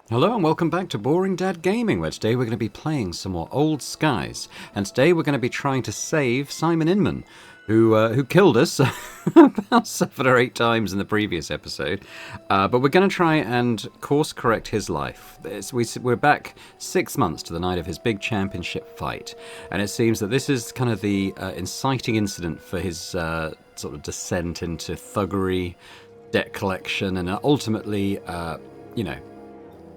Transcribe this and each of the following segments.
Hello and welcome back to Boring Dad Gaming, where today we're going to be playing some more Old Skies. And today we're going to be trying to save Simon Inman, who killed us about 7 or 8 times in the previous episode. But we're going to try and course correct his life. We're back 6 months to the night of his big championship fight. And it seems that this is kind of the inciting incident for his sort of descent into thuggery, debt collection, and ultimately,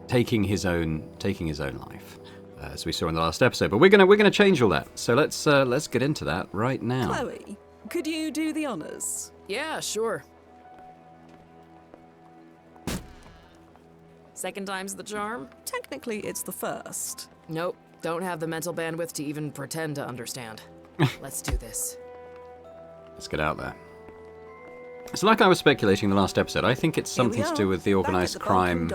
taking his own life, as we saw in the last episode. But we're gonna change all that. So let's get into that right now. Chloe, could you do the honors? Yeah, sure. Second time's the charm? Technically, it's the first. Nope, don't have the mental bandwidth to even pretend to understand. Let's do this. Let's get out there. So, like I was speculating in the last episode, I think it's something to do with the organised crime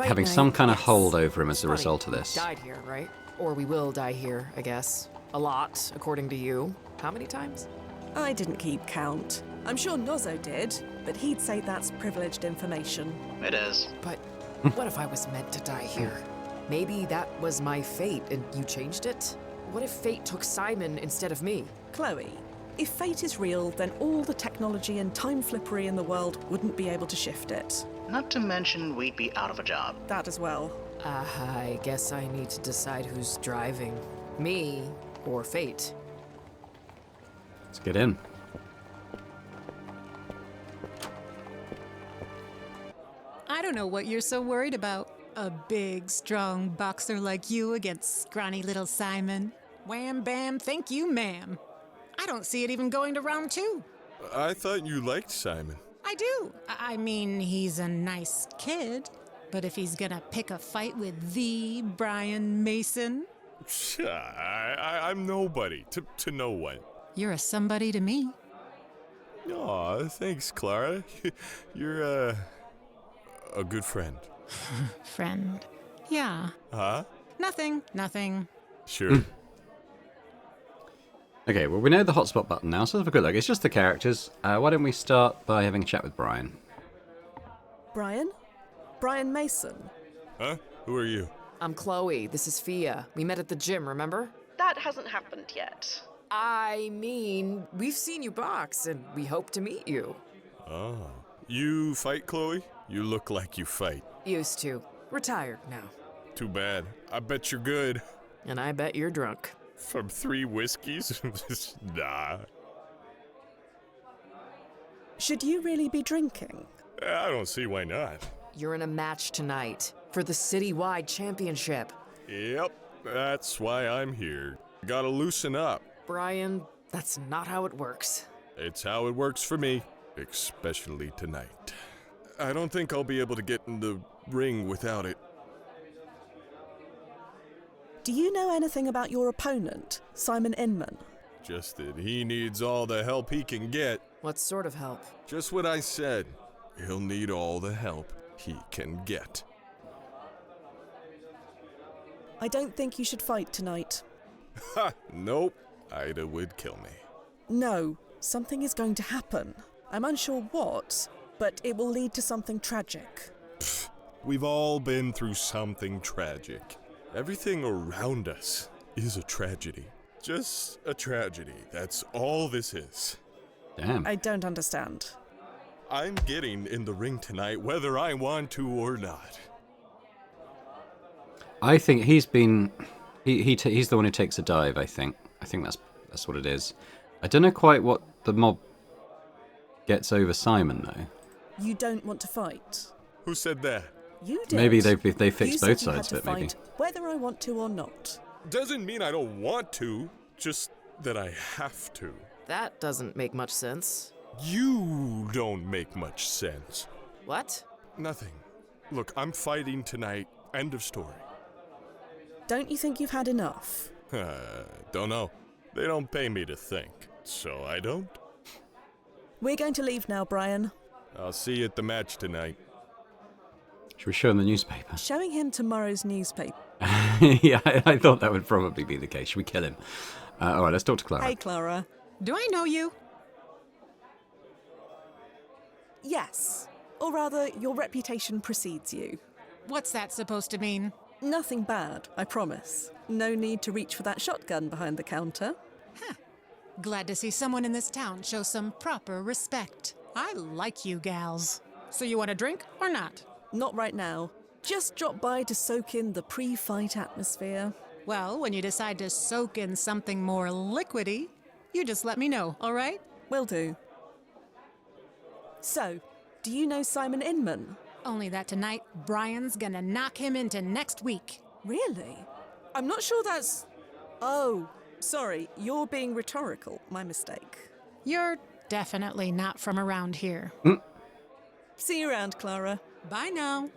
having some kind of hold over him as a result of this. Died here, right? Or we will die here, I guess. A lot, according to you. How many times? I didn't keep count. I'm sure Nozzo did, but he'd say that's privileged information. It is. But what if I was meant to die here? Maybe that was my fate and you changed it? What if fate took Simon instead of me? Chloe, if fate is real, then all the technology and time flippery in the world wouldn't be able to shift it. Not to mention we'd be out of a job. That as well. I guess I need to decide who's driving. Me or fate. Let's get in. I don't know what you're so worried about. A big, strong boxer like you against scrawny little Simon. Wham bam, thank you, ma'am. I don't see it even going to round 2. I thought you liked Simon. I do. I mean, he's a nice kid. But if he's gonna pick a fight with the Brian Mason, I'm nobody to no one. you're a somebody to me. Aw, thanks, Clara. You're a good friend. Friend. Yeah. Huh? Nothing. Sure. Okay, well, we know the hotspot button now, so let's have a good look. It's just the characters. Why don't we start by having a chat with Brian? Brian? Brian Mason? Huh? Who are you? I'm Chloe. This is Fia. We met at the gym, remember? That hasn't happened yet. I mean, we've seen you box, and we hope to meet you. Oh. You fight, Chloe? You look like you fight. Used to. Retired now. Too bad. I bet you're good. And I bet you're drunk. From 3 whiskeys? Nah. Should you really be drinking? I don't see why not. You're in a match tonight for the citywide championship. Yep, that's why I'm here. Gotta loosen up. Brian, that's not how it works. It's how it works for me, especially tonight. I don't think I'll be able to get in the ring without it. Do you know anything about your opponent, Simon Inman? Just that he needs all the help he can get. What sort of help? Just what I said. He'll need all the help he can get. I don't think you should fight tonight. Ha! Nope. Ida would kill me. No, something is going to happen. I'm unsure what, but it will lead to something tragic. We've all been through something tragic. Everything around us is a tragedy. Just a tragedy. That's all this is. Damn. I don't understand. I'm getting in the ring tonight whether I want to or not. I think he's been... He's the one who takes a dive, I think. I think that's what it is. I don't know quite what the mob gets over Simon, though. You don't want to fight. Who said that? You did. Maybe they You fixed said both you had sides to of it, maybe. fight whether I want to or not. Doesn't mean I don't want to, just that I have to. That doesn't make much sense. You don't make much sense. What? Nothing. Look, I'm fighting tonight. End of story. Don't you think you've had enough? Don't know. They don't pay me to think, so I don't. We're going to leave now, Brian. I'll see you at the match tonight. Should we show him the newspaper? Showing him tomorrow's newspaper. Yeah, I thought that would probably be the case. Should we kill him? All right, let's talk to Clara. Hey, Clara. Do I know you? Yes. Or rather, your reputation precedes you. What's that supposed to mean? Nothing bad, I promise. No need to reach for that shotgun behind the counter. Glad to see someone in this town show some proper respect. I like you gals. So you want a drink or not? Not right now. Just drop by to soak in the pre-fight atmosphere. Well, when you decide to soak in something more liquidy, you just let me know, all right? Will do. So, do you know Simon Inman? Only that tonight, Brian's gonna knock him into next week. Really? I'm not sure that's... Oh, sorry, you're being rhetorical. My mistake. You're definitely not from around here. See you around, Clara. Bye now.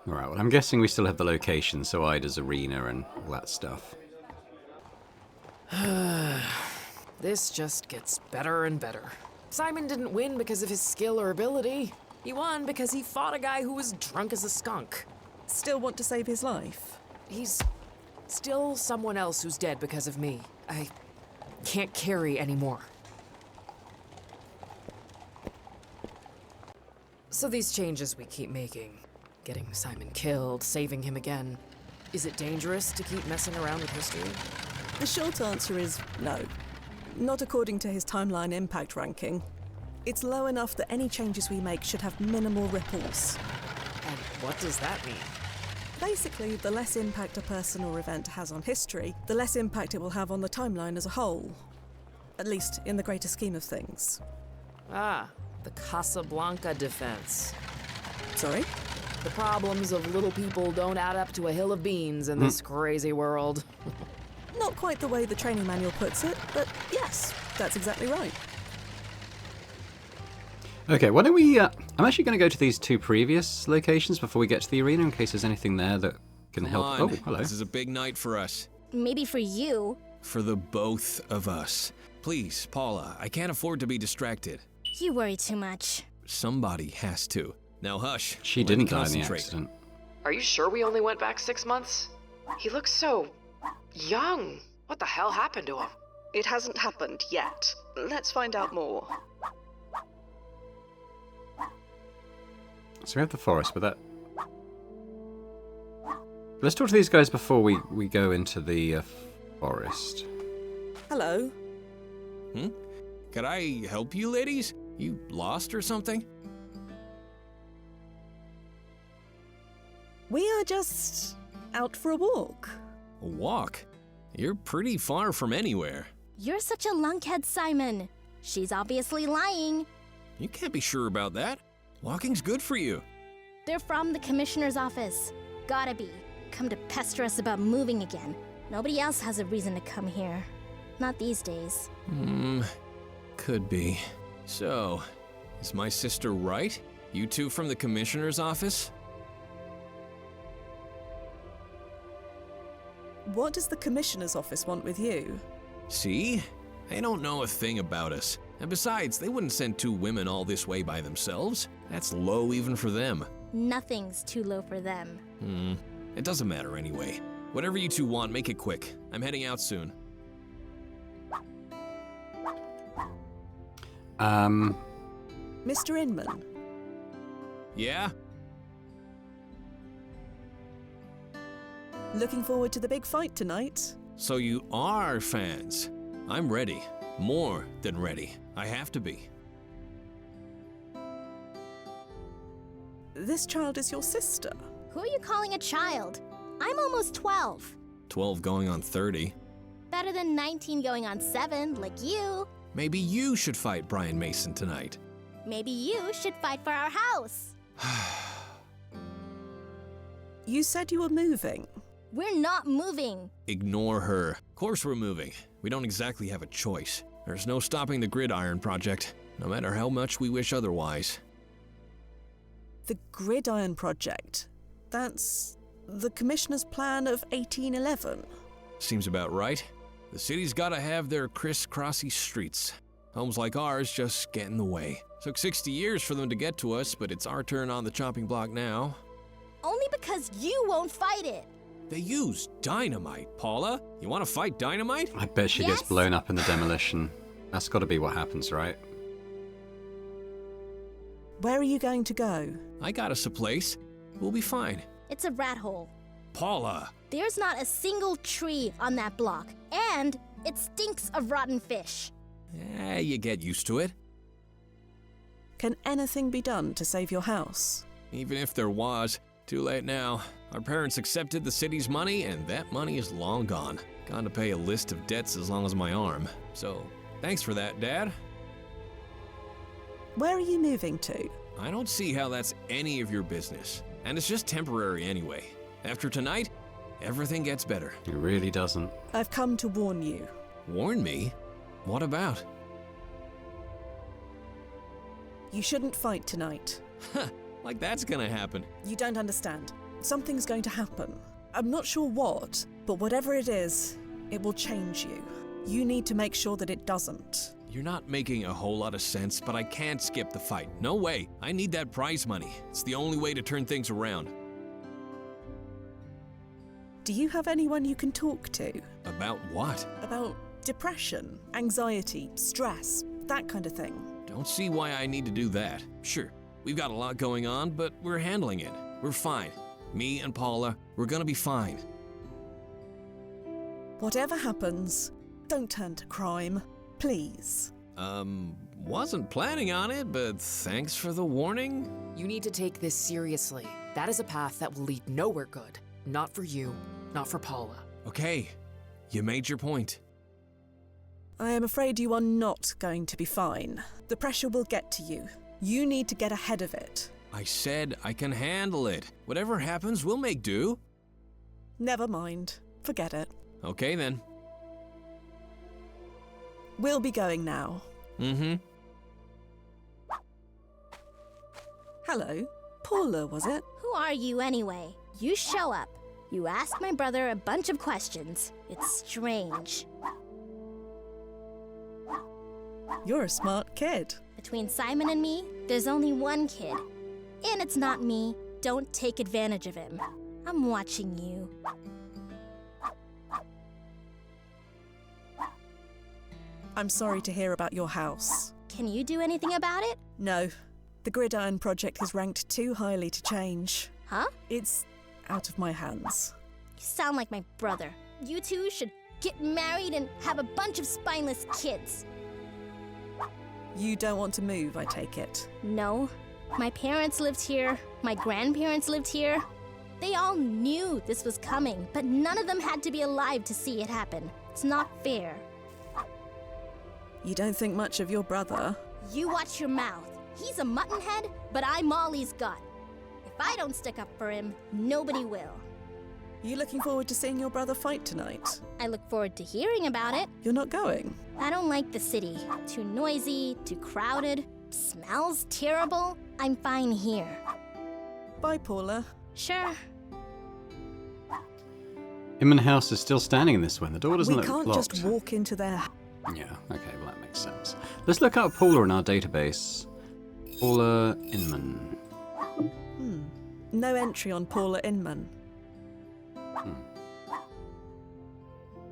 All right, well, I'm guessing we still have the location, so Ida's arena and all that stuff. This just gets better and better. Simon didn't win because of his skill or ability. He won because he fought a guy who was drunk as a skunk. Still want to save his life? He's still someone else who's dead because of me. I can't carry anymore. So these changes we keep making, getting Simon killed, saving him again, is it dangerous to keep messing around with history? The short answer is no. Not according to his timeline impact ranking. It's low enough that any changes we make should have minimal ripples. And what does that mean? Basically, the less impact a person or event has on history, the less impact it will have on the timeline as a whole. At least in the greater scheme of things. Ah, the Casablanca defense. Sorry? The problems of little people don't add up to a hill of beans in this crazy world. Not quite the way the training manual puts it, but yes, that's exactly right. Okay, why don't we... I'm actually going to go to these two previous locations before we get to the arena in case there's anything there that can help. Come on. Oh, hello. This is a big night for us. Maybe for you. For the both of us. Please, Paula, I can't afford to be distracted. You worry too much. Somebody has to. Now hush. She Let me didn't die in the concentrate. accident. Are you sure we only went back 6 months? He looks so young. What the hell happened to him? It hasn't happened yet. Let's find out more. So we have the forest, but that... Let's talk to these guys before we go into the forest. Hello. Could I help you, ladies? You lost or something? We are just out for a walk. A walk? You're pretty far from anywhere. You're such a lunkhead, Simon. She's obviously lying. You can't be sure about that. Walking's good for you. They're from the commissioner's office. Gotta be. Come to pester us about moving again. Nobody else has a reason to come here. Not these days. Could be. So, is my sister right? You two from the commissioner's office? What does the commissioner's office want with you? See? They don't know a thing about us. And besides, they wouldn't send two women all this way by themselves. That's low even for them. Nothing's too low for them. It doesn't matter anyway. Whatever you two want, make it quick. I'm heading out soon. Mr. Inman. Yeah? Looking forward to the big fight tonight. So you are fans. I'm ready. More than ready. I have to be. This child is your sister. Who are you calling a child? I'm almost 12. 12 going on 30. Better than 19 going on 7, like you. Maybe you should fight Brian Mason tonight. Maybe you should fight for our house. You said you were moving. We're not moving. Ignore her. Of course we're moving. We don't exactly have a choice. There's no stopping the Gridiron Project, no matter how much we wish otherwise. The Gridiron Project. That's the Commissioner's plan of 1811. Seems about right. The city's gotta have their criss-crossy streets. Homes like ours just get in the way. Took 60 years for them to get to us, but it's our turn on the chopping block now. Only because you won't fight it. They use dynamite, Paula. You want to fight dynamite? I bet she gets Yes. blown up in the demolition. That's got to be what happens, right? Where are you going to go? I got us a place. We'll be fine. It's a rat hole. Paula! There's not a single tree on that block, and it stinks of rotten fish. You get used to it. Can anything be done to save your house? Even if there was, too late now. Our parents accepted the city's money, and that money is long gone. Gone to pay a list of debts as long as my arm. So, thanks for that, Dad. Where are you moving to? I don't see how that's any of your business. And it's just temporary anyway. After tonight, everything gets better. It really doesn't. I've come to warn you. Warn me? What about? You shouldn't fight tonight. Like that's gonna happen. You don't understand. Something's going to happen. I'm not sure what, but whatever it is, it will change you. You need to make sure that it doesn't. You're not making a whole lot of sense, but I can't skip the fight. No way. I need that prize money. It's the only way to turn things around. Do you have anyone you can talk to? About what? About depression, anxiety, stress, that kind of thing. Don't see why I need to do that. Sure, we've got a lot going on, but we're handling it. We're fine. Me and Paula, we're gonna be fine. Whatever happens, don't turn to crime. Please. Wasn't planning on it, but thanks for the warning. You need to take this seriously. That is a path that will lead nowhere good. Not for you, not for Paula. Okay, you made your point. I am afraid you are not going to be fine. The pressure will get to you. You need to get ahead of it. I said I can handle it. Whatever happens, we'll make do. Never mind. Forget it. Okay then. We'll be going now. Mm-hmm. Hello. Paula, was it? Who are you anyway? You show up. You ask my brother a bunch of questions. It's strange. You're a smart kid. Between Simon and me, there's only one kid. And it's not me. Don't take advantage of him. I'm watching you. I'm sorry to hear about your house. Can you do anything about it? No. The Gridiron Project is ranked too highly to change. Huh? It's out of my hands. You sound like my brother. You two should get married and have a bunch of spineless kids. You don't want to move, I take it. No. My parents lived here. My grandparents lived here. They all knew this was coming, but none of them had to be alive to see it happen. It's not fair. You don't think much of your brother? You watch your mouth. He's a muttonhead, but I'm all he's got. If I don't stick up for him, nobody will. You looking forward to seeing your brother fight tonight? I look forward to hearing about it. You're not going? I don't like the city. Too noisy, too crowded, smells terrible. I'm fine here. Bye, Paula. Sure. Inman House is still standing in this one. The door doesn't We look can't locked. just walk into their... Yeah, okay, well that makes sense. Let's look up Paula in our database. Paula Inman. No entry on Paula Inman.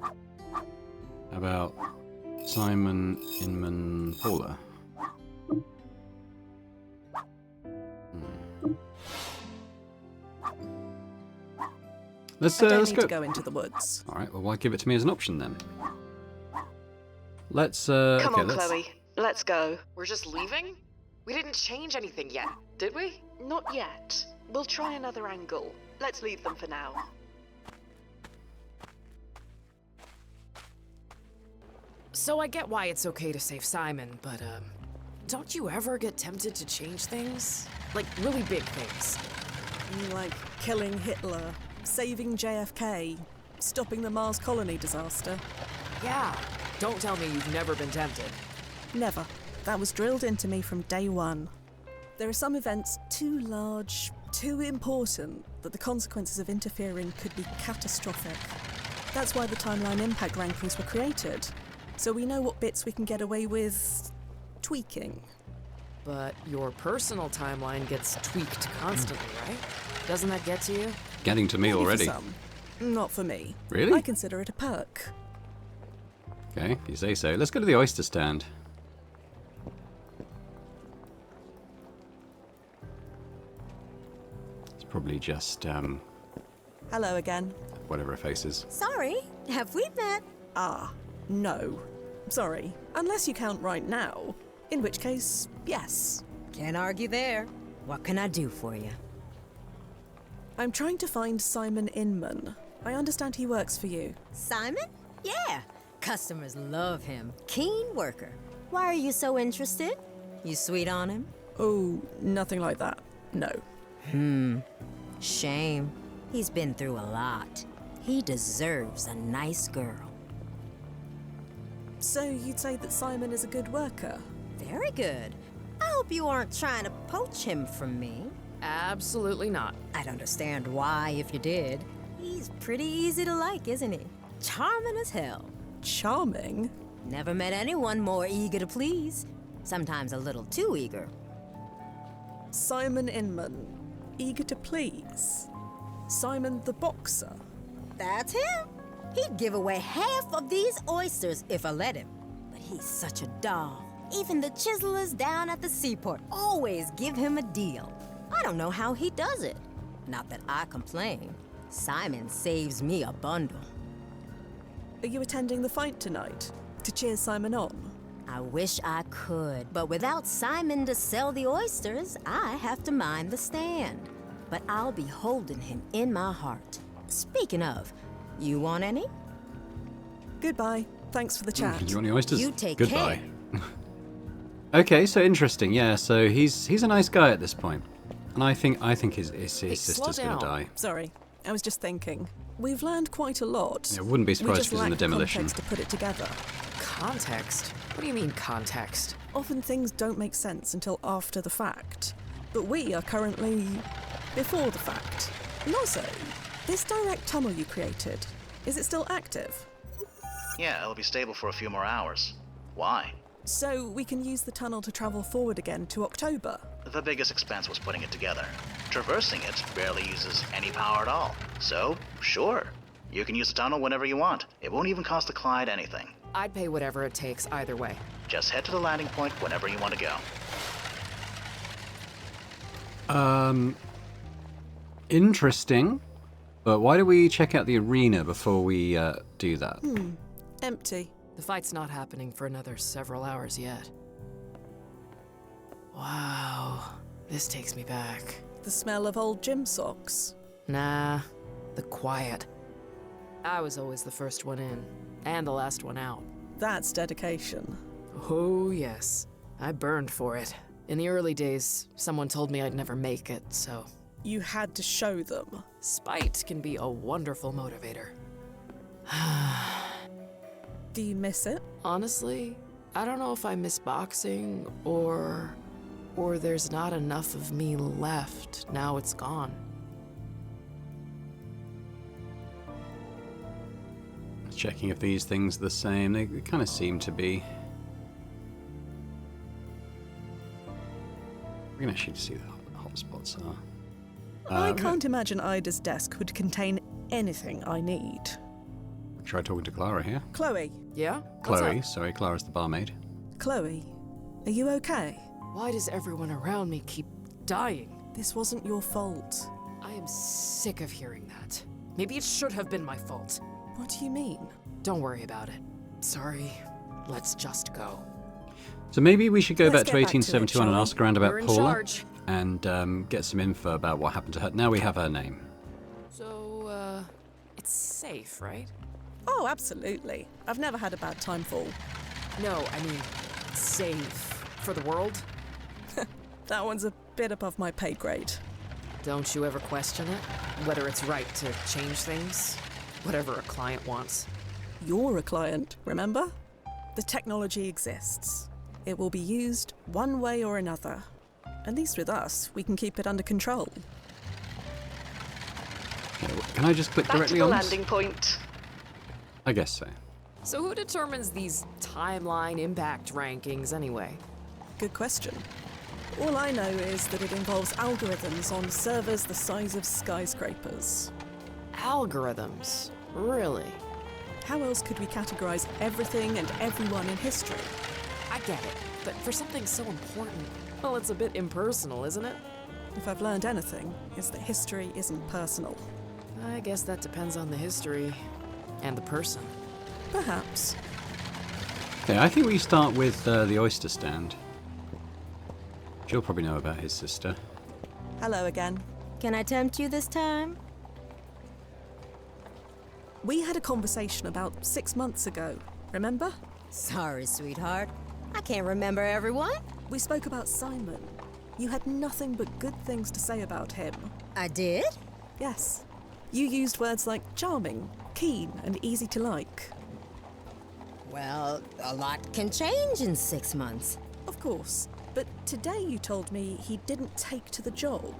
How about Simon Inman Paula? Let's I don't need go. to go into the woods. All right. Well, why give it to me as an option then? Let's. Come okay, on, let's... Chloe. Let's go. We're just leaving? We didn't change anything yet, did we? Not yet. We'll try another angle. Let's leave them for now. So I get why it's okay to save Simon, but, don't you ever get tempted to change things? Like, really big things. Like killing Hitler, saving JFK, stopping the Mars colony disaster. Yeah. Don't tell me you've never been tempted. Never. That was drilled into me from day one. There are some events too large, too important, that the consequences of interfering could be catastrophic. That's why the timeline impact rankings were created. So we know what bits we can get away with tweaking. But your personal timeline gets tweaked constantly, right? Doesn't that get to you? Getting to me Maybe already. For some. Not for me. Really? I consider it a perk. Okay, if you say so. Let's go to the oyster stand. It's probably just Hello again. Whatever her face is. Sorry, have we met? Ah, no. Sorry. Unless you count right now. In which case, yes. Can't argue there. What can I do for you? I'm trying to find Simon Inman. I understand he works for you. Simon? Yeah. Customers love him. Keen worker. Why are you so interested? You sweet on him? Oh, nothing like that. No. Shame. He's been through a lot. He deserves a nice girl. So you'd say that Simon is a good worker? Very good. I hope you aren't trying to poach him from me. Absolutely not. I'd understand why if you did. He's pretty easy to like, isn't he? Charming as hell. Charming? Never met anyone more eager to please. Sometimes a little too eager. Simon Inman. Eager to please. Simon the boxer. That's him. He'd give away half of these oysters if I let him. But he's such a doll. Even the chiselers down at the seaport always give him a deal. I don't know how he does it. Not that I complain. Simon saves me a bundle. Are you attending the fight tonight? To cheer Simon on? I wish I could, but without Simon to sell the oysters, I have to mind the stand. But I'll be holding him in my heart. Speaking of, you want any? Goodbye. Thanks for the chat. You want any oysters? You take Goodbye. care. Okay, so interesting. Yeah, so he's a nice guy at this point. And I think his Hey, sister's slow gonna down. die. Sorry, I was just thinking. We've learned quite a lot. Yeah, wouldn't be We surprised just if it was in the lack demolition. context to put it together. Context? What do you mean, context? Often things don't make sense until after the fact. But we are currently before the fact. And also, this direct tunnel you created, is it still active? Yeah, it'll be stable for a few more hours. Why? So we can use the tunnel to travel forward again to October. The biggest expense was putting it together. Traversing it barely uses any power at all. So, sure. You can use the tunnel whenever you want. It won't even cost the Clyde anything. I'd pay whatever it takes either way. Just head to the landing point whenever you want to go. Interesting. But why do we check out the arena before we do that? Empty. The fight's not happening for another several hours yet. Wow, this takes me back. The smell of old gym socks. Nah, the quiet. I was always the first one in, and the last one out. That's dedication. Oh, yes. I burned for it. In the early days, someone told me I'd never make it, so You had to show them. spite can be a wonderful motivator. Do you miss it? Honestly, I don't know if I miss boxing or there's not enough of me left now it's gone. Checking if these things are the same. They kind of seem to be. We can actually see the hotspots are. I can't imagine Ida's desk would contain anything I need. Try talking to Clara here. Chloe. Yeah? What's Chloe, up? sorry, Clara's the barmaid. Chloe, are you okay? Why does everyone around me keep dying? This wasn't your fault. I am sick of hearing that. Maybe it should have been my fault. What do you mean? Don't worry about it. Sorry. Let's just go. So maybe we should go Let's back to get back to it, 1871 and shall we? ask around about You're in Paula charge. and get some info about what happened to her. Now we have her name. So, it's safe, right? Oh, absolutely. I've never had a bad time fall. No, I mean, safe for the world? That one's a bit above my pay grade. Don't you ever question it? Whether it's right to change things? Whatever a client wants. You're a client, remember? The technology exists. It will be used one way or another. At least with us, we can keep it under control. Okay, can I just click Back to directly the on this? landing point. I guess so. So who determines these timeline impact rankings anyway? Good question. All I know is that it involves algorithms on servers the size of skyscrapers. Algorithms? Really? How else could we categorize everything and everyone in history? I get it, but for something so important, well, it's a bit impersonal, isn't it? If I've learned anything, it's that history isn't personal. I guess that depends on the history and the person. Perhaps. Okay, I think we start with the oyster stand. She'll probably know about his sister. Hello again. Can I tempt you this time? We had a conversation about 6 months ago, remember? Sorry, sweetheart. I can't remember everyone. We spoke about Simon. You had nothing but good things to say about him. I did? Yes. You used words like charming, keen, and easy to like. Well, a lot can change in 6 months. Of course. But today you told me he didn't take to the job.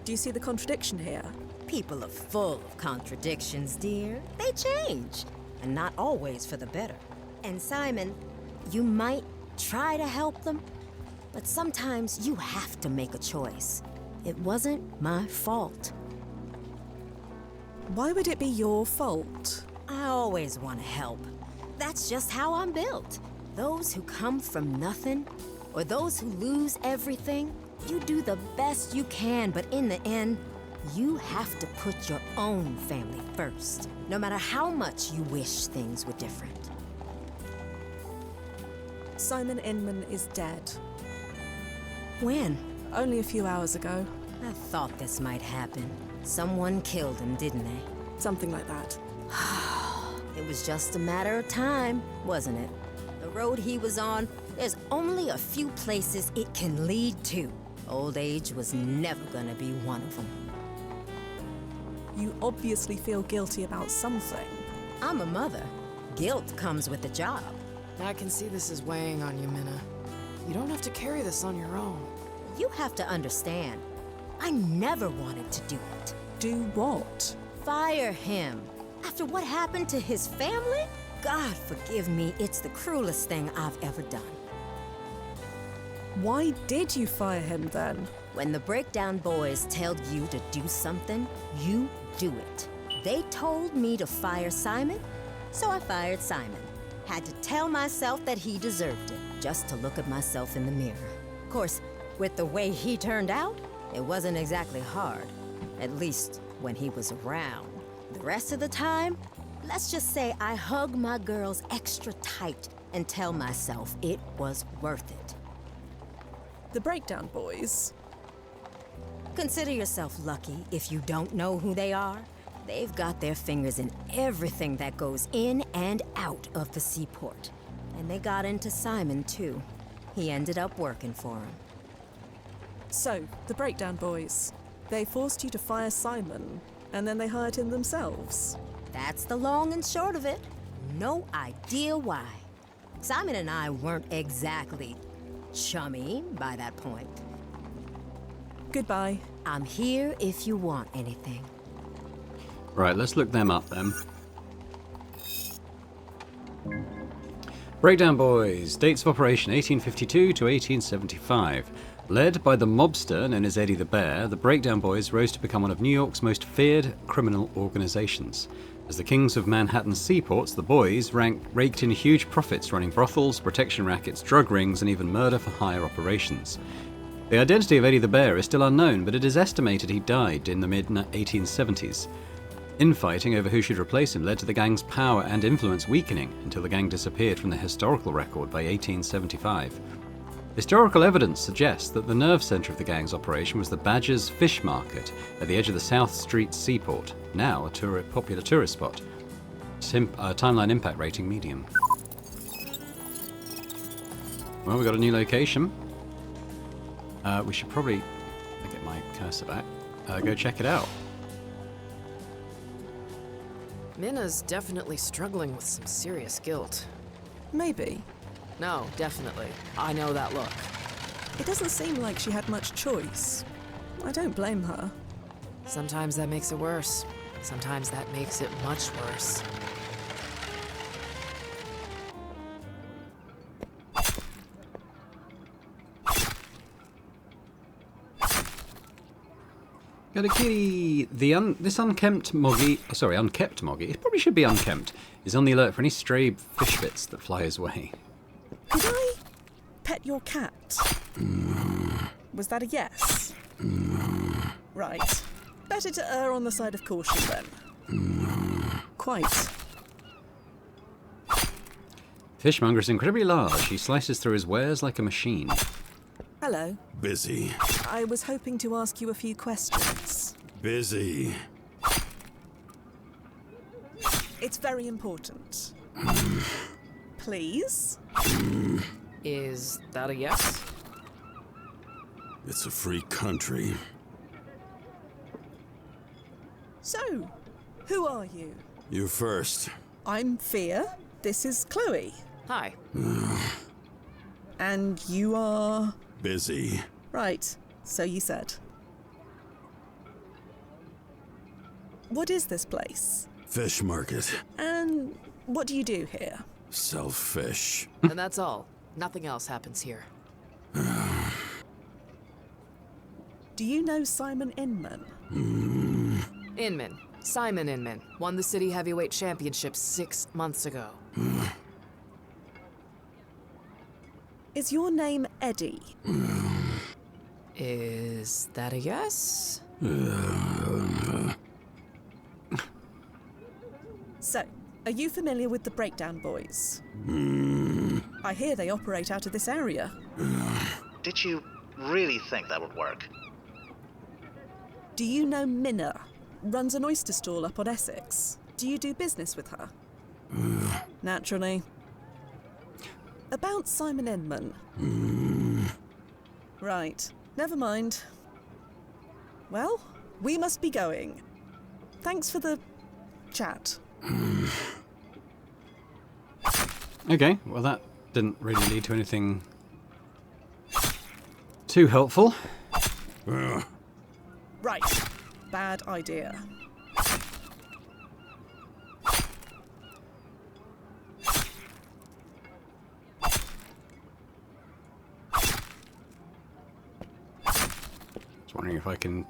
Do you see the contradiction here? People are full of contradictions, dear. They change, and not always for the better. And Simon, you might try to help them, but sometimes you have to make a choice. It wasn't my fault. Why would it be your fault? I always want to help. That's just how I'm built. Those who come from nothing, or those who lose everything, you do the best you can, but in the end, you have to put your own family first, no matter how much you wish things were different. Simon Inman is dead. When? Only a few hours ago. I thought this might happen. Someone killed him, didn't they? Something like that. It was just a matter of time, wasn't it? The road he was on, there's only a few places it can lead to. Old age was never gonna be one of them. You obviously feel guilty about something. I'm a mother. Guilt comes with the job. I can see this is weighing on you, Minna. You don't have to carry this on your own. You have to understand, I never wanted to do it. Do what? Fire him. After what happened to his family? God forgive me, it's the cruelest thing I've ever done. Why did you fire him then? When the Breakdown Boys tell you to do something, you do it. They told me to fire Simon, so I fired Simon. Had to tell myself that he deserved it, just to look at myself in the mirror. Of course, with the way he turned out, it wasn't exactly hard. At least when he was around. The rest of the time, let's just say I hug my girls extra tight and tell myself it was worth it. The Breakdown Boys? Consider yourself lucky if you don't know who they are. They've got their fingers in everything that goes in and out of the seaport. And they got into Simon, too. He ended up working for him. So, the Breakdown Boys. They forced you to fire Simon, and then they hired him themselves. That's the long and short of it. No idea why. Simon and I weren't exactly chummy by that point. Goodbye. I'm here if you want anything. Right, let's look them up then. Breakdown Boys. Dates of operation 1852 to 1875. Led by the mobster known as Eddie the Bear, the Breakdown Boys rose to become one of New York's most feared criminal organizations. As the kings of Manhattan's seaports, the boys raked in huge profits running brothels, protection rackets, drug rings, and even murder-for-hire operations. The identity of Eddie the Bear is still unknown, but it is estimated he died in the mid-1870s. Infighting over who should replace him led to the gang's power and influence weakening until the gang disappeared from the historical record by 1875. Historical evidence suggests that the nerve centre of the gang's operation was the Badger's Fish Market at the edge of the South Street Seaport, now a popular tourist spot. Timeline impact rating medium. Well, we've got a new location. We should probably get my cursor back. Go check it out. Minna's definitely struggling with some serious guilt. Maybe. No, definitely. I know that look. It doesn't seem like she had much choice. I don't blame her. Sometimes that makes it worse. Sometimes that makes it much worse. Got a kitty. This unkept moggy, it probably should be unkempt, is on the alert for any stray fish bits that fly his way. Could I pet your cat? Was that a yes? Right. Better to err on the side of caution then. Quite. Fishmonger is incredibly large. He slices through his wares like a machine. Hello. Busy. I was hoping to ask you a few questions. Busy. It's very important. Please? Is that a yes? It's a free country. So, who are you? You first. I'm Fia. This is Chloe. Hi. And you are... Busy. Right, so you said. What is this place? Fish market. And what do you do here? Sell fish. And that's all. Nothing else happens here. Do you know Simon Inman? Inman. Simon Inman. Won the City Heavyweight Championship 6 months ago. Is your name Eddie? Is that a yes? So, are you familiar with the Breakdown Boys? I hear they operate out of this area. Did you really think that would work? Do you know Minna? Runs an oyster stall up on Essex. Do you do business with her? Naturally. About Simon Inman. Right. Never mind. Well, we must be going. Thanks for the chat. Okay, well that didn't really lead to anything too helpful. Right. Bad idea. Just wondering if I can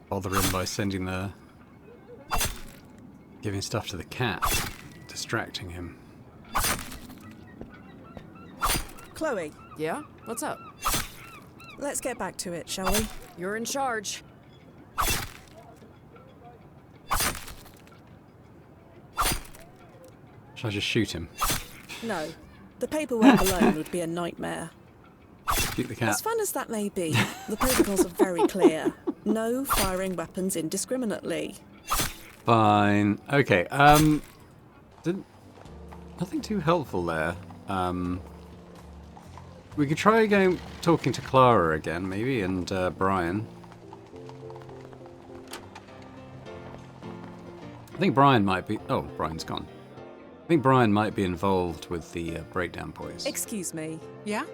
bother him by giving stuff to the cat, distracting him. Chloe, Yeah? What's up? let's get back to it, shall we? You're in charge. Shall I just shoot him? No. The paperwork alone would be a nightmare. Shoot the cat. As fun as that may be, the protocols are very clear. No firing weapons indiscriminately. Fine. Okay, nothing too helpful there. We could try going talking to Clara again, maybe, and Brian. I think Brian might be... Oh, Brian's gone. I think Brian might be involved with the Breakdown Boys. Excuse me. Yeah?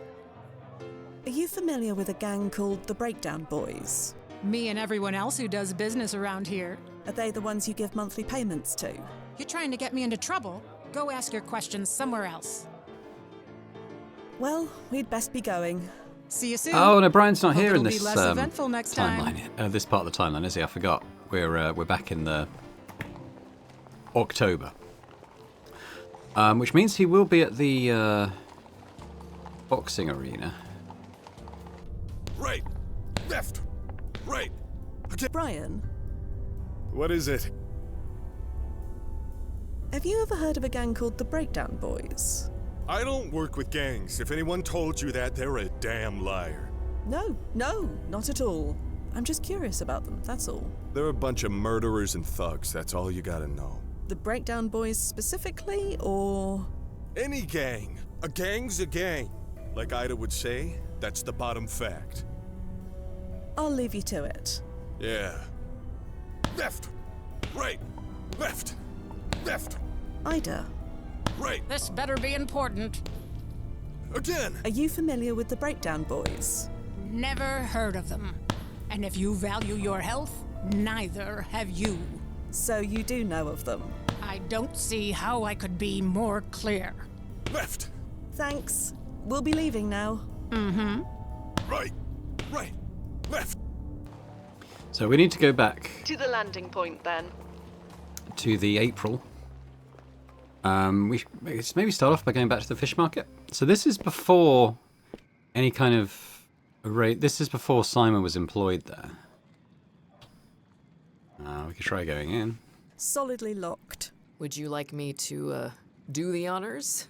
Are you familiar with a gang called the Breakdown Boys? Me and everyone else who does business around here. Are they the ones you give monthly payments to? You're trying to get me into trouble? Go ask your questions somewhere else. Well, we'd best be going. See you soon. Oh no, Brian's not Hope here in it'll this be less eventful next time. timeline. This part of the timeline, is he? I forgot. We're back in the October, which means he will be at the boxing arena. Right. Left. Right. Okay. Brian, What is it? have you ever heard of a gang called the Breakdown Boys? I don't work with gangs. If anyone told you that, they're a damn liar. No, not at all. I'm just curious about them, that's all. They're a bunch of murderers and thugs, that's all you gotta know. The Breakdown Boys specifically, or...? Any gang. A gang's a gang. Like Ida would say, that's the bottom fact. I'll leave you to it. Yeah. Left. Right. Left. Left. Ida, Right. This better be important. Again. are you familiar with the Breakdown Boys? Never heard of them. And if you value your health, neither have you. So you do know of them. I don't see how I could be more clear. Left. Thanks. We'll be leaving now. Right. Right. Left. So we need to go back To the landing point, then. to the April. Let's maybe start off by going back to the fish market. So this is before any kind of raid. This is before Simon was employed there. We could try going in. Solidly locked. Would you like me to, do the honors?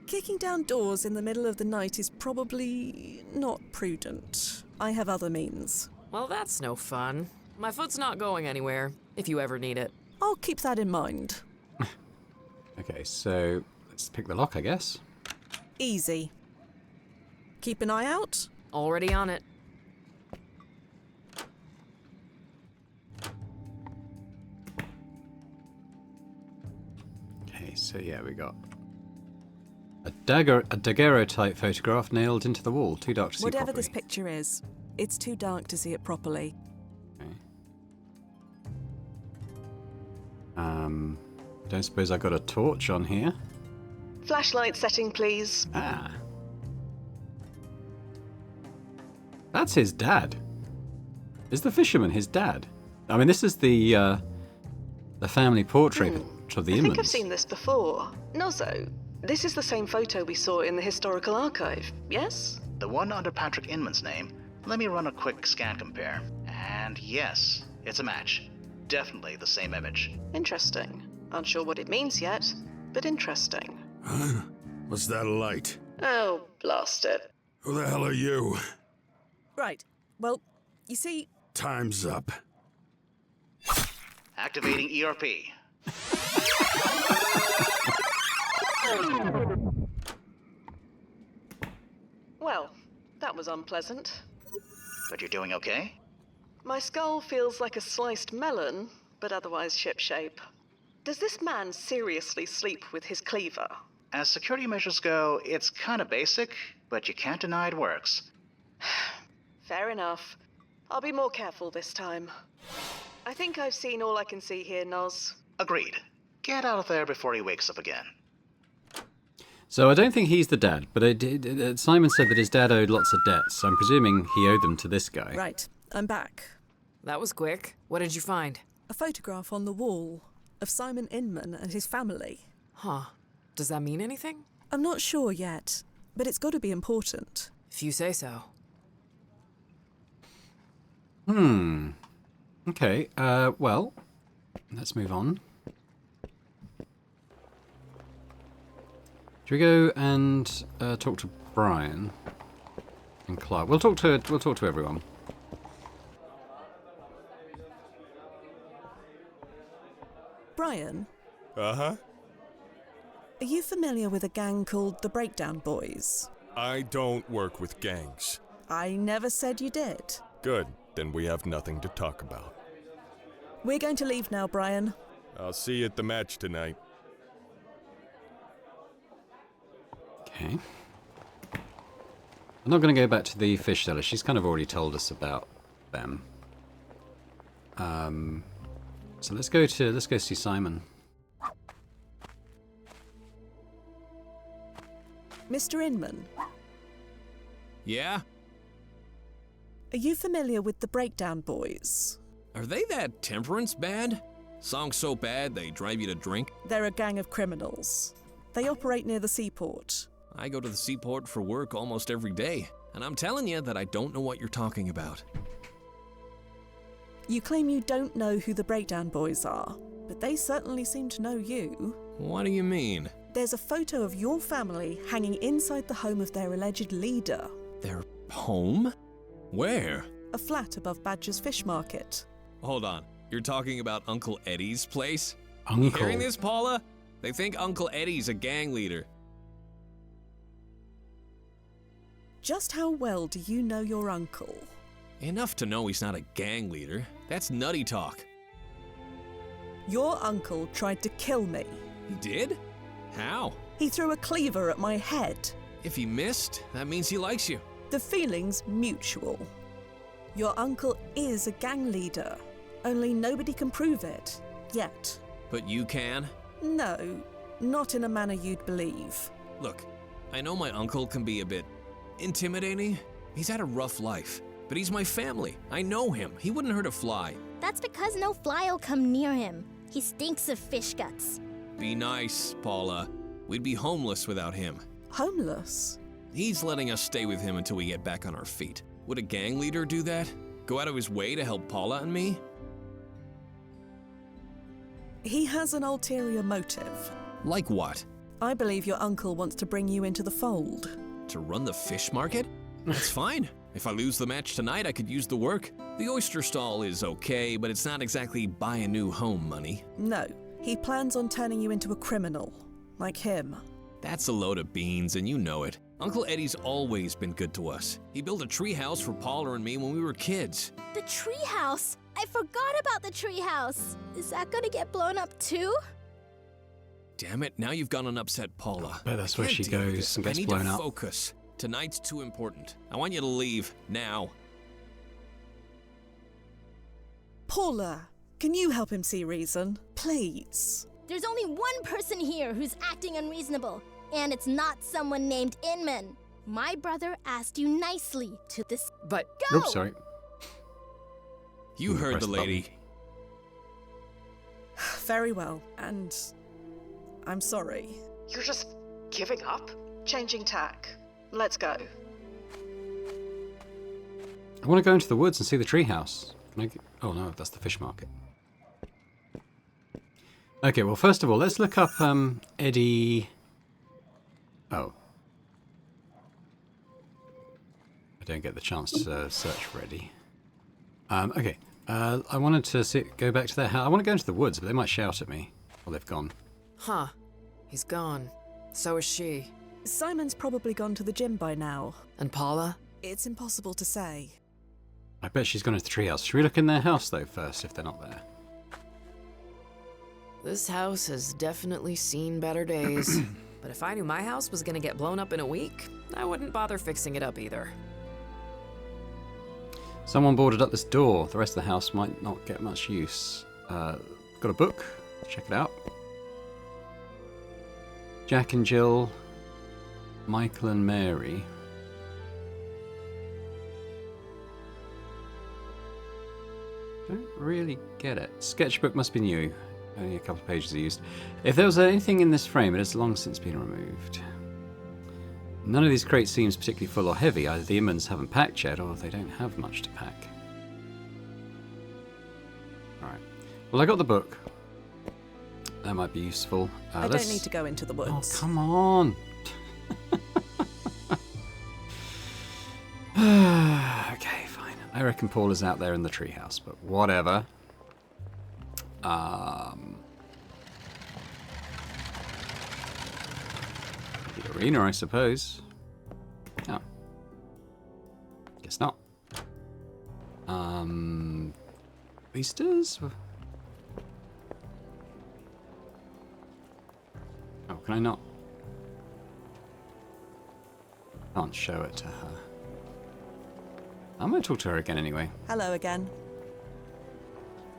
Kicking down doors in the middle of the night is probably not prudent. I have other means. Well, that's no fun. My foot's not going anywhere, if you ever need it. I'll keep that in mind. Okay, so let's pick the lock, I guess. Easy. Keep an eye out. Already on it. Okay, so yeah, we got a daguerreotype photograph nailed into the wall. Too dark to see Whatever properly. this picture is, it's too dark to see it properly. Okay. Don't suppose I got a torch on here. Flashlight setting, please. Ah. That's his dad. Is the fisherman his dad? I mean, this is the family portrait of the I think Inmans. I've seen this before. Nozzo, this is the same photo we saw in the historical archive, yes? The one under Patrick Inman's name. Let me run a quick scan compare. And yes, it's a match. Definitely the same image. Interesting. Unsure what it means yet, but interesting. Huh? What's that light? Oh, blast it. Who the hell are you? Right. Well, you see, Time's up. Activating ERP. Well, that was unpleasant. But you're doing okay? My skull feels like a sliced melon, but otherwise shipshape. Does this man seriously sleep with his cleaver? As security measures go, it's kinda basic, but you can't deny it works. Fair enough. I'll be more careful this time. I think I've seen all I can see here, Noz. Agreed. Get out of there before he wakes up again. So I don't think he's the dad, but Simon said that his dad owed lots of debts, so I'm presuming he owed them to this guy. right, I'm back. That was quick. What did you find? A photograph on the wall of Simon Inman and his family. Huh. Does that mean anything? I'm not sure yet, but it's got to be important. If you say so. Okay, well, let's move on. Should we go and talk to Brian and Clark? We'll talk to everyone. Brian, Uh-huh. are you familiar with a gang called the Breakdown Boys? I don't work with gangs. I never said you did. Good, then we have nothing to talk about. We're going to leave now, Brian. I'll see you at the match tonight. Okay. I'm not going to go back to the fish seller. She's kind of already told us about them. So let's go see Simon. Mr. Inman, Yeah? are you familiar with the Breakdown Boys? Are they that temperance bad? Song so bad they drive you to drink? They're a gang of criminals. They operate near the seaport. I go to the seaport for work almost every day, and I'm telling you that I don't know what you're talking about. You claim you don't know who the Breakdown Boys are, but they certainly seem to know you. What do you mean? There's a photo of your family hanging inside the home of their alleged leader, Their home? Where? a flat above Badger's Fish Market. Hold on. You're talking about Uncle Eddie's place? Uncle. You hearing this, Paula? They think Uncle Eddie's a gang leader. Just how well do you know your uncle? Enough to know he's not a gang leader. That's nutty talk. Your uncle tried to kill me. He did? How? He threw a cleaver at my head. If he missed, that means he likes you. The feeling's mutual. Your uncle is a gang leader, only nobody can prove it, yet. But you can? No, not in a manner you'd believe. Look, I know my uncle can be a bit intimidating. He's had a rough life, but he's my family. I know him. He wouldn't hurt a fly. That's because no fly'll come near him. He stinks of fish guts. Be nice, Paula. We'd be homeless without him. Homeless? He's letting us stay with him until we get back on our feet. Would a gang leader do that? Go out of his way to help Paula and me? He has an ulterior motive. Like what? I believe your uncle wants to bring you into the fold. To run the fish market? That's fine. If I lose the match tonight, I could use the work. The oyster stall is okay, but it's not exactly buy a new home money. No, he plans on turning you into a criminal, like him. That's a load of beans, and you know it. Uncle Eddie's always been good to us. He built a treehouse for Paula and me when we were kids. The treehouse! I forgot about the treehouse! Is that gonna get blown up too? Damn it, now you've gone and upset Paula. Bet that's where Can't she deal with goes this. and gets I need blown to up. focus. Tonight's too important. I want you to leave, now. Paula, can you help him see reason? Please. There's only one person here who's acting unreasonable, and it's not someone named Inman. My brother asked you nicely to this. But Go! Oops, sorry. You heard Press the the button. lady. Very well, and I'm sorry. You're just giving up? Changing tack. Let's go. I want to go into the woods and see the treehouse. Oh no, that's the fish market. Okay, well, first of all, let's look up Eddie. Oh. I don't get the chance to search for Eddie. Okay, I wanted to go back to their house. I want to go into the woods, but they might shout at me. Well, they've gone. Huh. He's gone. So is she. Simon's probably gone to the gym by now. And Paula? It's impossible to say. I bet she's gone into the treehouse. Should we look in their house, though, first, if they're not there? This house has definitely seen better days. But if I knew my house was gonna get blown up in a week, I wouldn't bother fixing it up either. Someone boarded up this door. The rest of the house might not get much use. Got a book. Check it out. Jack and Jill, Michael and Mary. Don't really get it. Sketchbook must be new. Only a couple of pages are used. If there was anything in this frame, it has long since been removed. None of these crates seems particularly full or heavy. Either the Immans haven't packed yet, or they don't have much to pack. Alright. Well, I got the book. That might be useful. I don't need to go into the woods. Oh, come on! Okay, fine. I reckon Paul is out there in the treehouse, but whatever. The arena, I suppose. Oh. Guess not. Oysters? Oh, can I not? Can't show it to her. I'm gonna talk to her again anyway. Hello again.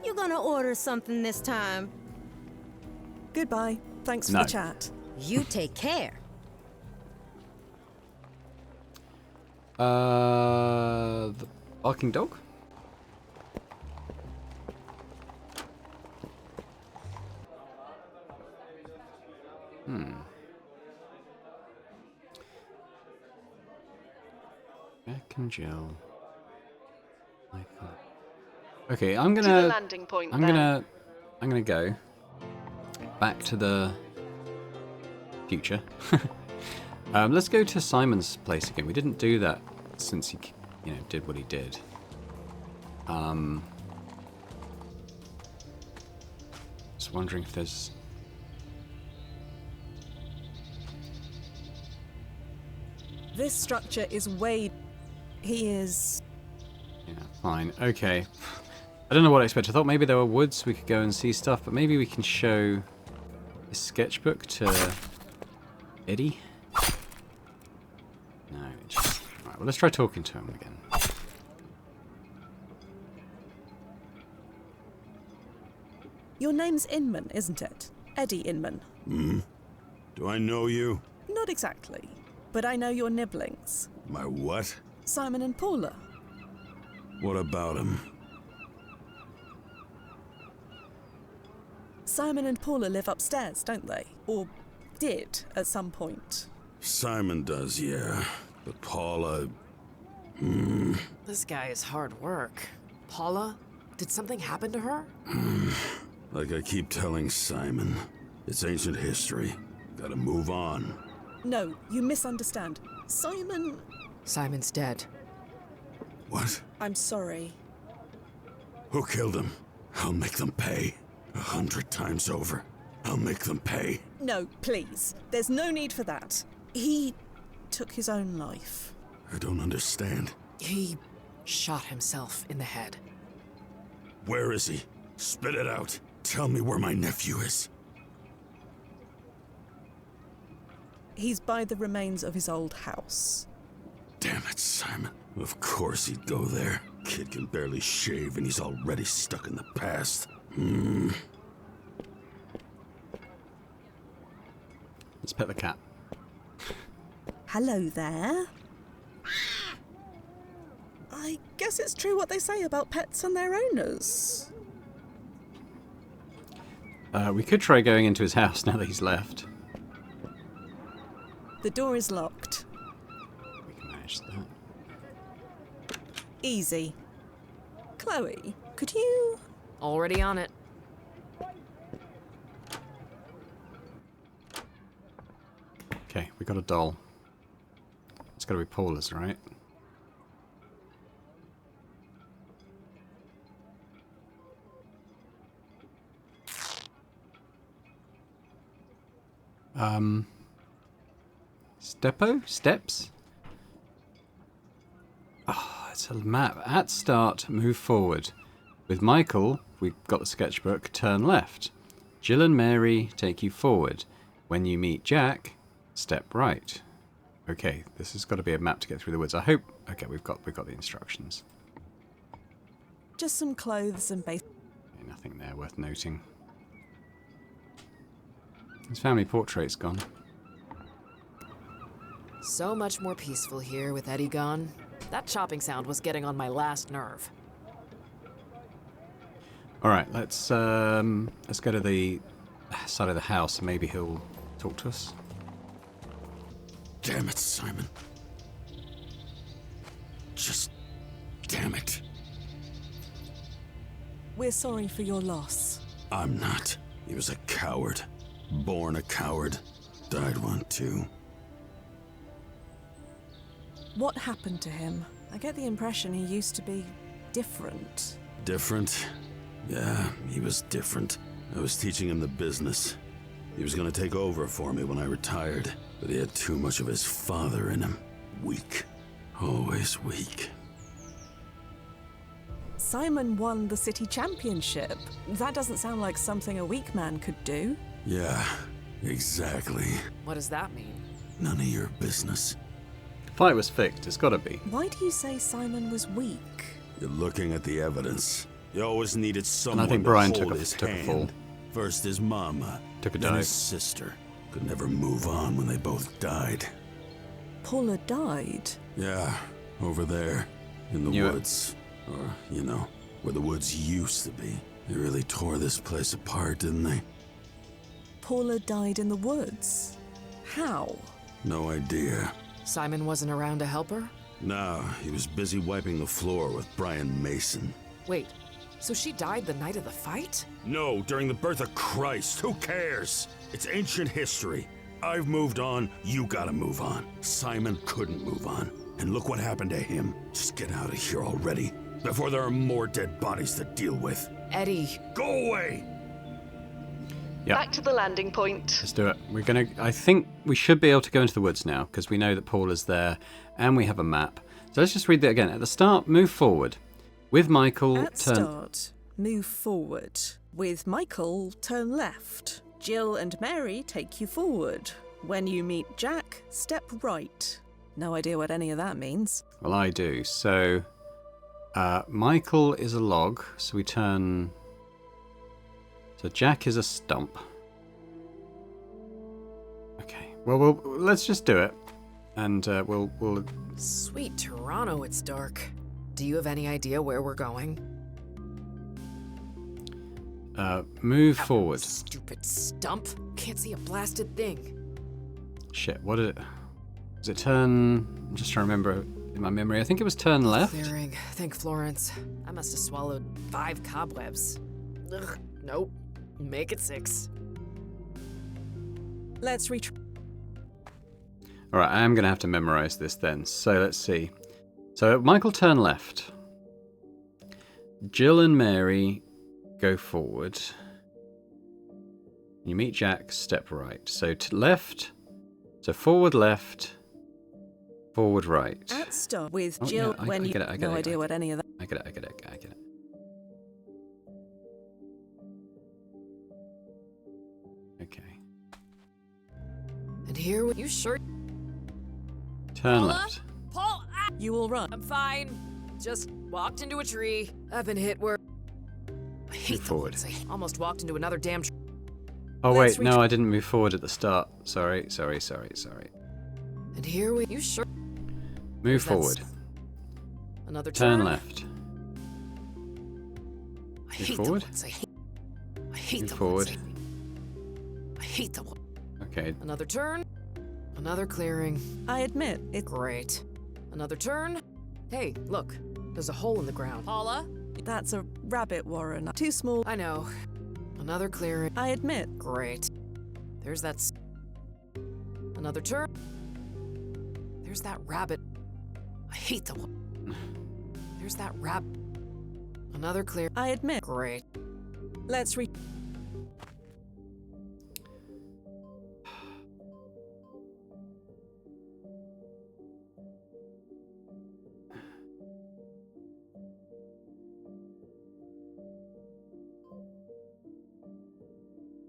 You gonna order something this time? Goodbye. Thanks for No. the chat. You take care. The barking dog? Jack and Jill. Michael. Okay, I'm To the gonna. landing point I'm then. gonna go back to the future. Let's go to Simon's place again. We didn't do that since he, did what he did. Just wondering if there's. This structure is way... He is... Yeah, fine. Okay. I don't know what I expected. I thought maybe there were woods we could go and see stuff, but maybe we can show this sketchbook to Eddie. No, just... Right, well, let's try talking to him again. Your name's Inman, isn't it? Eddie Inman. Do I know you? Not exactly, but I know your nibblings. My what? Simon and Paula. What about him? Simon and Paula live upstairs, don't they? Or did at some point. Simon does, yeah. But Paula... This guy is hard work. Paula? Did something happen to her? Like I keep telling Simon, it's ancient history. Gotta move on. No, you misunderstand. Simon's dead. What? I'm sorry. Who killed him? I'll make them pay. 100 times over. I'll make them pay. No, please. There's no need for that. He took his own life. I don't understand. He shot himself in the head. Where is he? Spit it out. Tell me where my nephew is. He's by the remains of his old house. Damn it, Simon. Of course he'd go there. Kid can barely shave and he's already stuck in the past. Let's pet the cat. Hello there. I guess it's true what they say about pets and their owners. We could try going into his house now that he's left. The door is locked. We can manage that. Easy. Chloe, could you... Already on it. Okay, we got a doll. It's got to be Paula's, right? Steps? Ah, it's a map. At start, move forward. With Michael, we've got the sketchbook, turn left. Jill and Mary take you forward. When you meet Jack, step right. Okay, this has got to be a map to get through the woods. I hope... Okay, we've got the instructions. Just some clothes and basic... Okay, nothing there worth noting. His family portrait's gone. So much more peaceful here with Eddie gone. That chopping sound was getting on my last nerve. All right, let's go to the side of the house. Maybe he'll talk to us. Damn it, Simon. Just damn it. We're sorry for your loss. I'm not. He was a coward. Born a coward. Died one too. What happened to him? I get the impression he used to be different. Different? Yeah, he was different. I was teaching him the business. He was gonna take over for me when I retired, but he had too much of his father in him. Weak. Always weak. Simon won the city championship. That doesn't sound like something a weak man could do. Yeah, exactly. What does that mean? None of your business. Fight was fixed. It's got to be. Why do you say Simon was weak? You're looking at the evidence. You always needed someone think to Brian hold took his a hand. fall. First his mama, Took a then dive. his sister. Could never move on when they both died. Paula died. Yeah, over there, in the Knew it. woods. Or, you know, where the woods used to be. They really tore this place apart, didn't they? Paula died in the woods. How? No idea. Simon wasn't around to help her? No, he was busy wiping the floor with Brian Mason. Wait, so she died the night of the fight? No, during the birth of Christ. Who cares? It's ancient history. I've moved on, you gotta move on. Simon couldn't move on. And look what happened to him. Just get out of here already, before there are more dead bodies to deal with. Eddie. Go away! Yep. Back to the landing point. Let's do it. We're gonna. I think we should be able to go into the woods now because we know that Paula's there, and we have a map. So let's just read that again. At the start, move forward. With Michael, At turn. start, move forward. With Michael, turn left. Jill and Mary take you forward. When you meet Jack, step right. No idea what any of that means. Well, I do. So, Michael is a log, so we turn. So Jack is a stump. Okay. Well, let's just do it, and we'll. Sweet Toronto, it's dark. Do you have any idea where we're going? Move forward. Stupid stump. Can't see a blasted thing. Shit. What did it? Does it turn? I'm just trying to remember in my memory. I think it was turn left. Clearing. Thank Florence. I must have swallowed 5 cobwebs. Ugh. Nope. Make it 6. Let's retry. Alright, I am going to have to memorize this then. So let's see. So Michael turn left. Jill and Mary go forward. You meet Jack, step right. So to left. So forward left. Forward right. At start with Oh, Jill yeah, when I you... get it, I get no it, idea what any of that... I get it, I get it, I get it. Okay. And here you sure? Turn Paula? left. Paul, You all right? I'm fine. Just walked into a tree. I've been hit where... I hate Move the forward. woods. I almost walked into another damn tree. Oh Let's wait, no, I didn't move forward at the start. Sorry. And here you sure? Move That's- forward. Another Turn turn. left. I hate forward. the woods. I hate Move the forward. woods. I hate the woods. Okay. Another turn. Another clearing. I admit, it... Great. Another turn. Hey, look. There's a hole in the ground. Paula? That's a rabbit warren. Too small. I know. Another clearing. I admit. Great. There's that... Another turn. There's that rabbit. I hate the one. There's that rabbit. Another clear. I admit. Great. Let's re...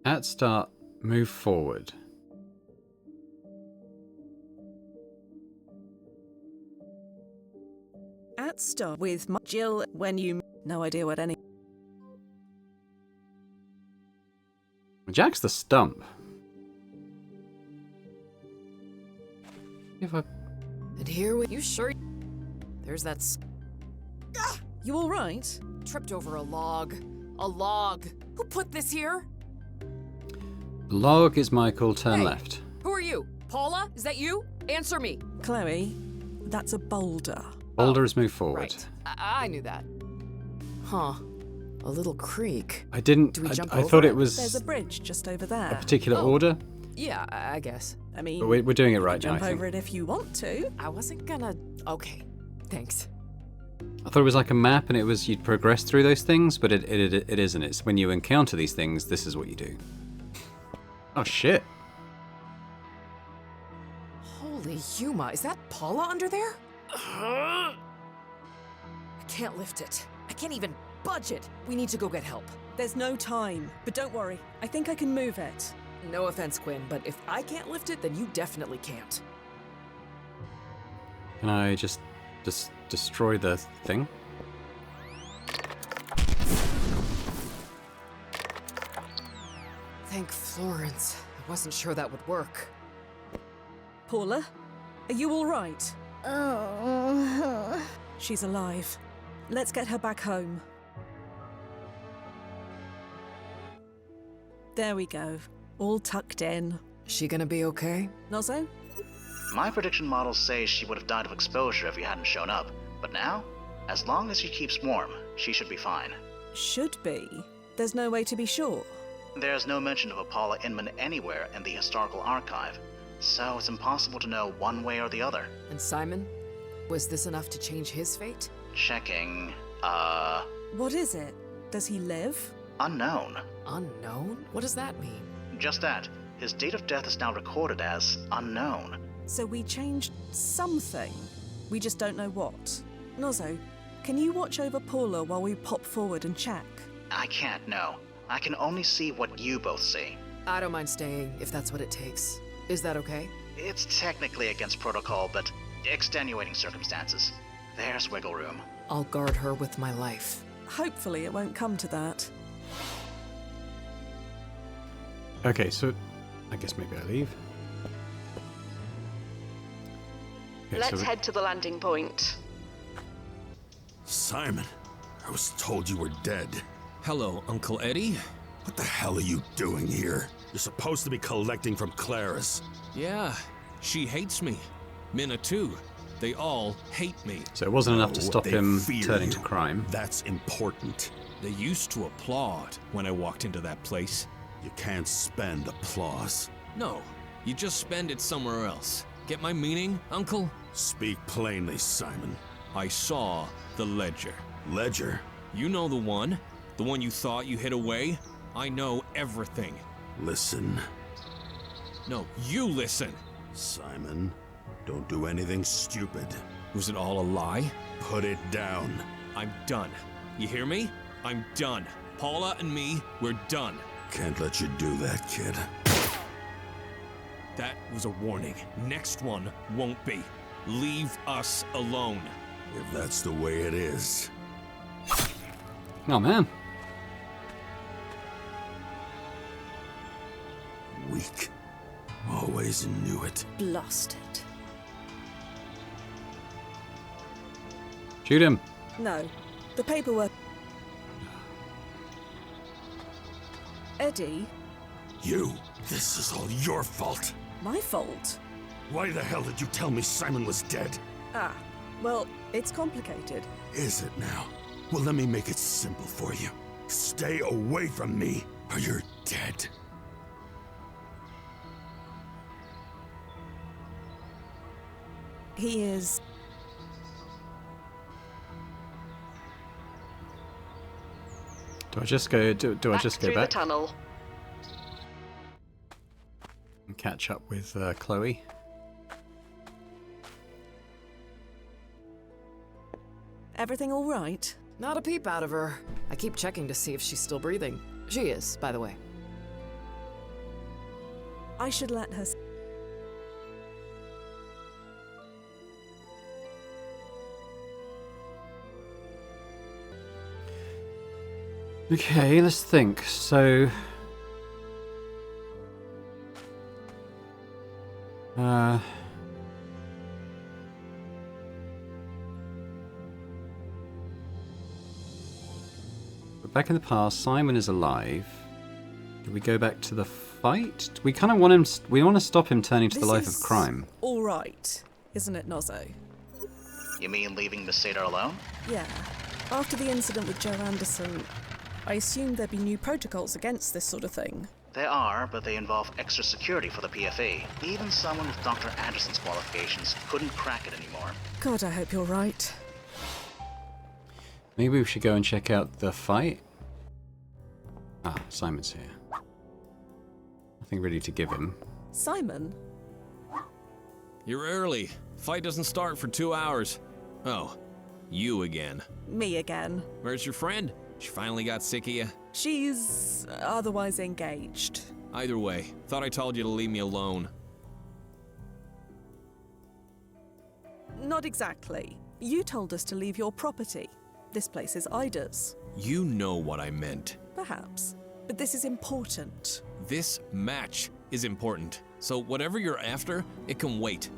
At start, move forward. At start with Jill when you... No idea what any... Jack's the stump. If I... And here you sure? There's that... You all right? Tripped over a log. A log. Who put this here? Log is Michael, turn Hey. left. Who are you? Paula? Is that you? Answer me. Chloe, that's a boulder. Boulder is move forward. Right. I knew that. Huh. A little creek. I didn't... Do we jump I over thought it? it was There's a bridge just over a there. particular Oh. order. Yeah, I guess. I mean... But we're doing it you right can now, I jump think. over it if you want to. I wasn't gonna... Okay. Thanks. I thought it was like a map and it was you'd progress through those things, but it isn't. It's when you encounter these things, this is what you do. Oh shit. Holy Yuma, is that Paula under there? I can't lift it. I can't even budge it. We need to go get help. There's no time. But don't worry. I think I can move it. No offense, Quinn, but if I can't lift it, then you definitely can't. Can I just destroy the thing? Thank Florence. I wasn't sure that would work. Paula, are you all right? Oh. She's alive. Let's get her back home. There we go. All tucked in. She gonna be okay? Nozzo? My prediction models say she would have died of exposure if you hadn't shown up. But now, as long as she keeps warm, she should be fine. Should be. There's no way to be sure. There's no mention of a Paula Inman anywhere in the historical archive, so it's impossible to know one way or the other. And Simon? Was this enough to change his fate? Checking, What is it? Does he live? unknown. Unknown? What does that mean? Just that. His date of death is now recorded as unknown. So we changed something. We just don't know what. Nozzo, can you watch over Paula while we pop forward and check? I can't know. I can only see what you both see. I don't mind staying, if that's what it takes. Is that okay? It's technically against protocol, but extenuating circumstances. There's wiggle room. I'll guard her with my life. Hopefully it won't come to that. Okay, so I guess maybe I leave. Okay, Let's so head to the landing point. Simon, I was told you were dead. Hello, Uncle Eddie. What the hell are you doing here? You're supposed to be collecting from Claris. Yeah, she hates me. Minna too. They all hate me. So it wasn't enough to Oh, stop they him fear turning you. to crime. That's important. They used to applaud when I walked into that place. You can't spend applause. No, you just spend it somewhere else. Get my meaning, Uncle? Speak plainly, Simon. I saw the ledger. Ledger? You know the one? The one you thought you hid away? I know everything. Listen. No, you listen. Simon, don't do anything stupid. Was it all a lie? Put it down. I'm done. You hear me? I'm done. Paula and me, we're done. Can't let you do that, kid. That was a warning. Next one won't be. Leave us alone. If that's the way it is. Oh, man. Weak. Always knew it. Blasted. Shoot him. No. The paperwork. Eddie? You? This is all your fault. My fault? Why the hell did you tell me Simon was dead? Ah, well, it's complicated. Is it now? Well, let me make it simple for you. Stay away from me, or you're dead. He is... Do I just go? Do I just go through back the tunnel. and catch up with Chloe? Everything all right? Not a peep out of her. I keep checking to see if she's still breathing. She is, by the way. I should let her... Okay, let's think. So... Back in the past, Simon is alive. Do we go back to the fight? We kind of want him. We want to stop him turning to the life of crime. All right, isn't it, Nozzo? You mean leaving Miss Sadar alone? Yeah. After the incident with Joe Anderson, I assumed there'd be new protocols against this sort of thing. There are, but they involve extra security for the PFA. Even someone with Dr. Anderson's qualifications couldn't crack it anymore. God, I hope you're right. Maybe we should go and check out the fight. Ah, Simon's here. Nothing really to give him. Simon? You're early. Fight doesn't start for 2 hours. Oh, you again. Me again. Where's your friend? She finally got sick of you? She's otherwise engaged. Either way, thought I told you to leave me alone. Not exactly. You told us to leave your property. This place is Ida's. You know what I meant. Perhaps. But this is important. This match is important. So whatever you're after, it can wait.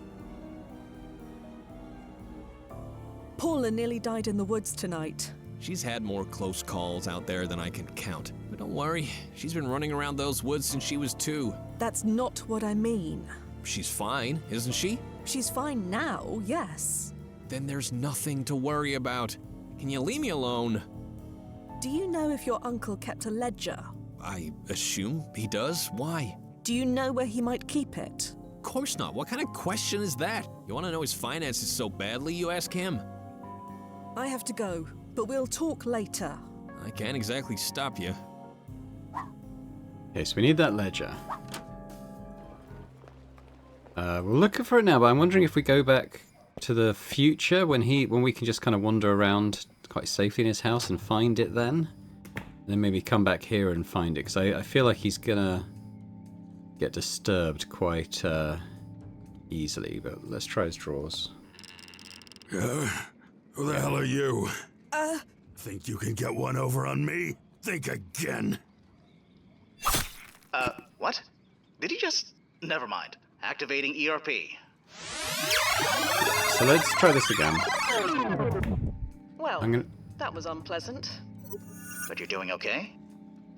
Paula nearly died in the woods tonight. She's had more close calls out there than I can count. But don't worry, she's been running around those woods since she was 2. That's not what I mean. She's fine, isn't she? She's fine now, yes. Then there's nothing to worry about. Can you leave me alone? Do you know if your uncle kept a ledger? I assume he does. Why? Do you know where he might keep it? Of course not. What kind of question is that? You want to know his finances so badly, you ask him? I have to go, but we'll talk later. I can't exactly stop you. Okay, so we need that ledger. We're looking for it now, but I'm wondering if we go back to the future when we can just kind of wander around quite safely in his house and find it then. And then maybe come back here and find it, because I feel like he's gonna get disturbed quite easily, but let's try his drawers. Who the hell are you? Think you can get one over on me? Think again. What? Did he just... Never mind. Activating ERP. So let's try this again. Well, I'm gonna... that was unpleasant. But you're doing okay?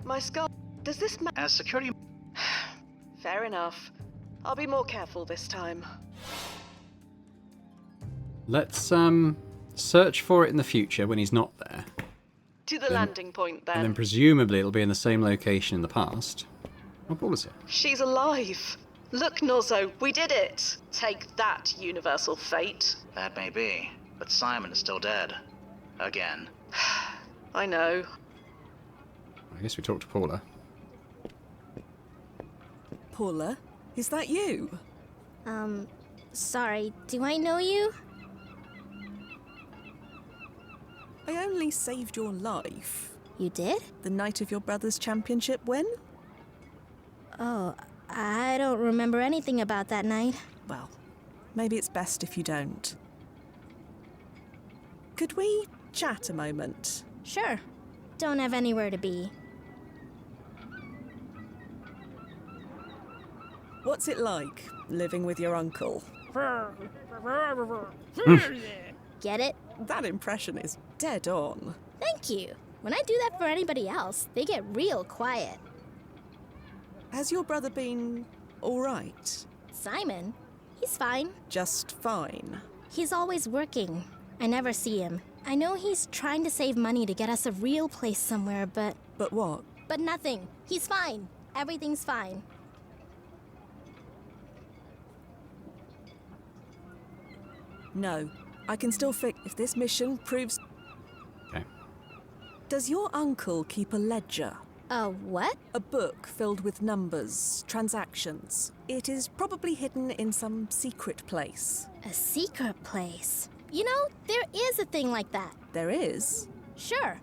My skull... Does this ma- As security... Fair enough. I'll be more careful this time. Let's search for it in the future when he's not there. To the landing point, And then then. presumably it'll be in the same location in the past. Oh, Paula's here. She's alive. Look, Nozzo, we did it. Take that, universal fate. That may be, but Simon is still dead. Again. I know. I guess we talked to Paula. Paula, is that you? Sorry, do I know you? I only saved your life. You did? The night of your brother's championship win? Oh, I don't remember anything about that night. Well, maybe it's best if you don't. Could we chat a moment? Sure. Don't have anywhere to be. What's it like, living with your uncle? Get it? That impression is dead on. Thank you. When I do that for anybody else, they get real quiet. Has your brother been alright? Simon? He's fine. Just fine. He's always working. I never see him. I know he's trying to save money to get us a real place somewhere, but... But what? But nothing. He's fine. Everything's fine. No. I can still fix if this mission proves... Okay. Does your uncle keep a ledger? What? A book filled with numbers, transactions. It is probably hidden in some secret place. A secret place? You know, there is a thing like that. There is? Sure.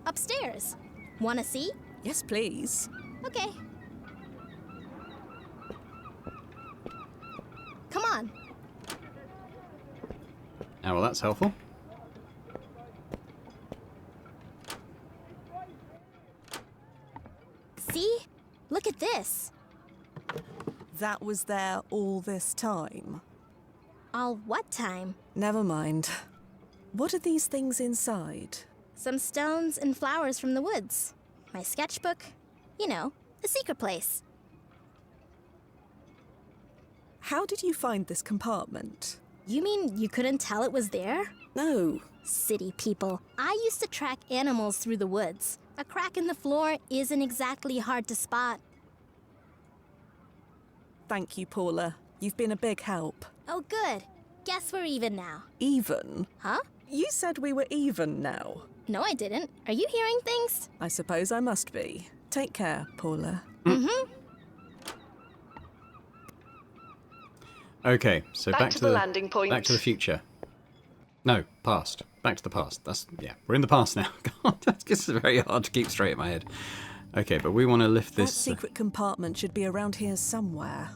Upstairs. Wanna see? Yes, please. Okay. Come on. Oh, well, that's helpful. See? Look at this. That was there all this time. All what time? Never mind. What are these things inside? Some stones and flowers from the woods. My sketchbook. You know, a secret place. How did you find this compartment? You mean you couldn't tell it was there? No. City people. I used to track animals through the woods. A crack in the floor isn't exactly hard to spot. Thank you, Paula. You've been a big help. Oh, good. Guess we're even now. Even? Huh? You said we were even now. No, I didn't. Are you hearing things? I suppose I must be. Take care, Paula. Mm-hmm. Okay, so Back to the landing point. Back to the future. No, past. Back to the past. Yeah, we're in the past now. God, this is very hard to keep straight in my head. Okay, but we want to lift That this... secret compartment should be around here somewhere.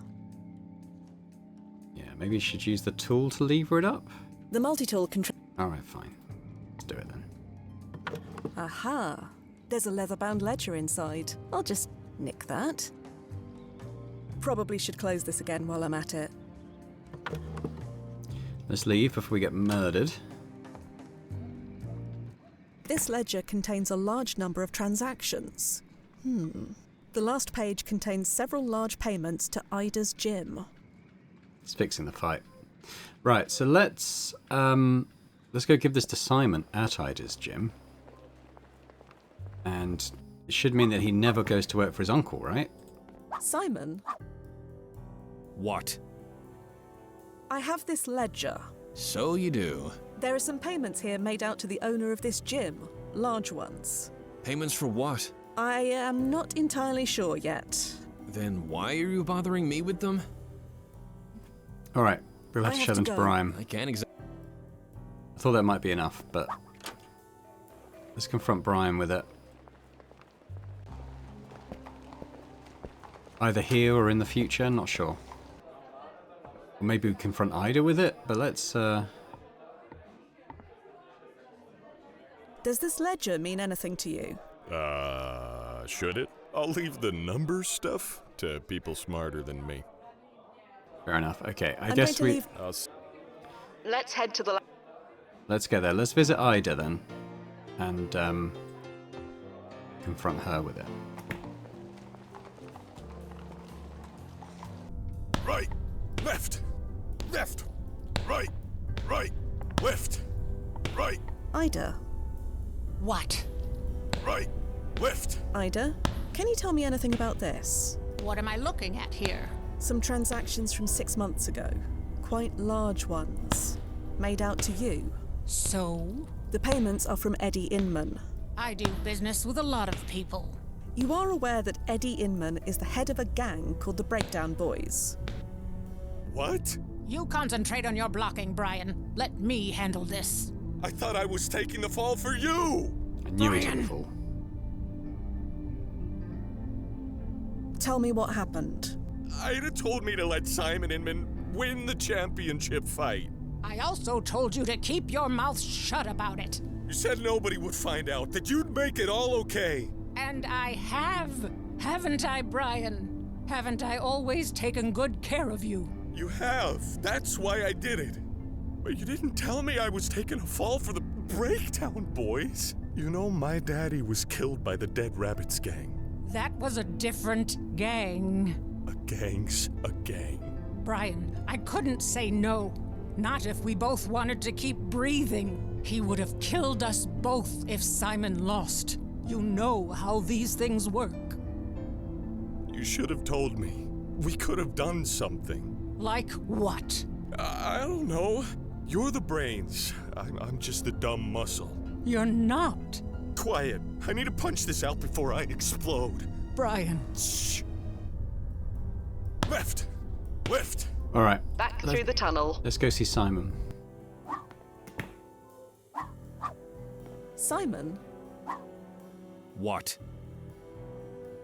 Yeah, maybe you should use the tool to lever it up? The multi-tool control... Alright, fine. Let's do it then. Aha! There's a leather-bound ledger inside. I'll just nick that. Probably should close this again while I'm at it. Let's leave before we get murdered. This ledger contains a large number of transactions. The last page contains several large payments to Ida's gym. It's fixing the fight. Right, so let's go give this to Simon at Ida's gym. And it should mean that he never goes to work for his uncle, right? Simon, What? I have this ledger. So you do. There are some payments here made out to the owner of this gym. Large ones. Payments for what? I am not entirely sure yet. Then why are you bothering me with them? Alright, we'll have I to have show to them to go. Brime. I can't exactly. I thought that might be enough, but let's confront Brian with it. Either here or in the future, not sure. Or maybe we confront Ida with it, but let's Does this ledger mean anything to you? Should it? I'll leave the number stuff to people smarter than me. fair enough. Okay, I I'm guess going to we leave... I'll Let's head to the... let's go there. Let's visit Ida then, and confront her with it. Right, left, left, right, right, left, right. Ida, What? Right. Lift. Ida, can you tell me anything about this? What am I looking at here? Some transactions from 6 months ago. Quite large ones. Made out to you. So? The payments are from Eddie Inman. I do business with a lot of people. You are aware that Eddie Inman is the head of a gang called the Breakdown Boys. What? You concentrate on your blocking, Brian. Let me handle this. I thought I was taking the fall for you! I knew he Brian. would fall. Tell me what happened. Ida told me to let Simon Inman win the championship fight. I also told you to keep your mouth shut about it. You said nobody would find out, that you'd make it all okay. And I have, haven't I, Brian? Haven't I always taken good care of you? You have. That's why I did it. But you didn't tell me I was taking a fall for the Breakdown Boys. You know, my daddy was killed by the Dead Rabbits gang. That was a different gang. A gang's a gang. Brian, I couldn't say no. Not if we both wanted to keep breathing. He would have killed us both if Simon lost. You know how these things work. You should have told me. We could have done something. Like what? I don't know. You're the brains. I'm just the dumb muscle. You're not. Quiet. I need to punch this out before I explode. Brian. Shh. Left. Lift. All right. Back through the tunnel. Let's go see Simon. Simon, What?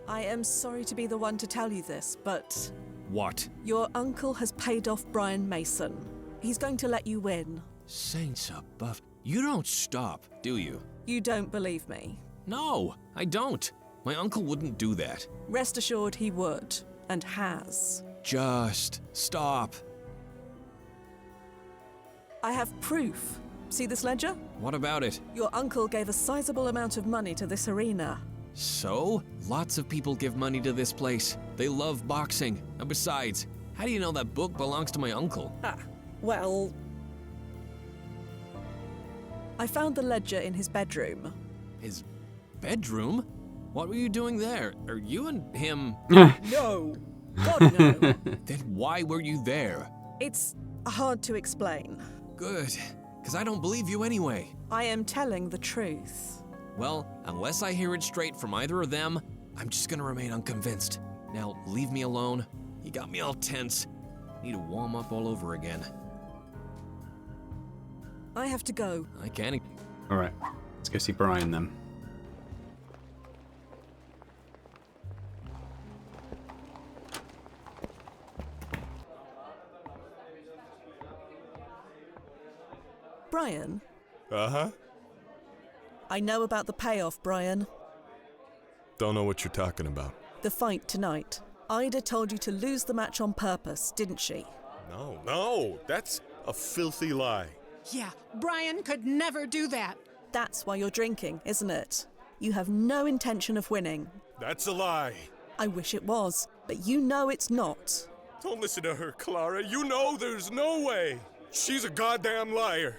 I am sorry to be the one to tell you this, but What? your uncle has paid off Brian Mason. He's going to let you win. Saints above. You don't stop, do you? You don't believe me. No, I don't. My uncle wouldn't do that. Rest assured he would, and has. Just stop. I have proof. See this ledger? What about it? Your uncle gave a sizable amount of money to this arena. So? Lots of people give money to this place. They love boxing. And besides, how do you know that book belongs to my uncle? Well, I found the ledger in his bedroom. His bedroom? What were you doing there? Are you and him? No! God, no! Then why were you there? It's hard to explain. Good, because I don't believe you anyway. I am telling the truth. Well, unless I hear it straight from either of them, I'm just gonna remain unconvinced. Now, leave me alone. You got me all tense. Need to warm up all over again. I have to go. I can't. All right. Let's go see Brian then. Brian, Uh-huh. I know about the payoff, Brian. Don't know what you're talking about. The fight tonight. Ida told you to lose the match on purpose, didn't she? No, that's a filthy lie. Yeah, Brian could never do that. That's why you're drinking, isn't it? You have no intention of winning. That's a lie. I wish it was, but you know it's not. Don't listen to her, Clara. You know there's no way. She's a goddamn liar.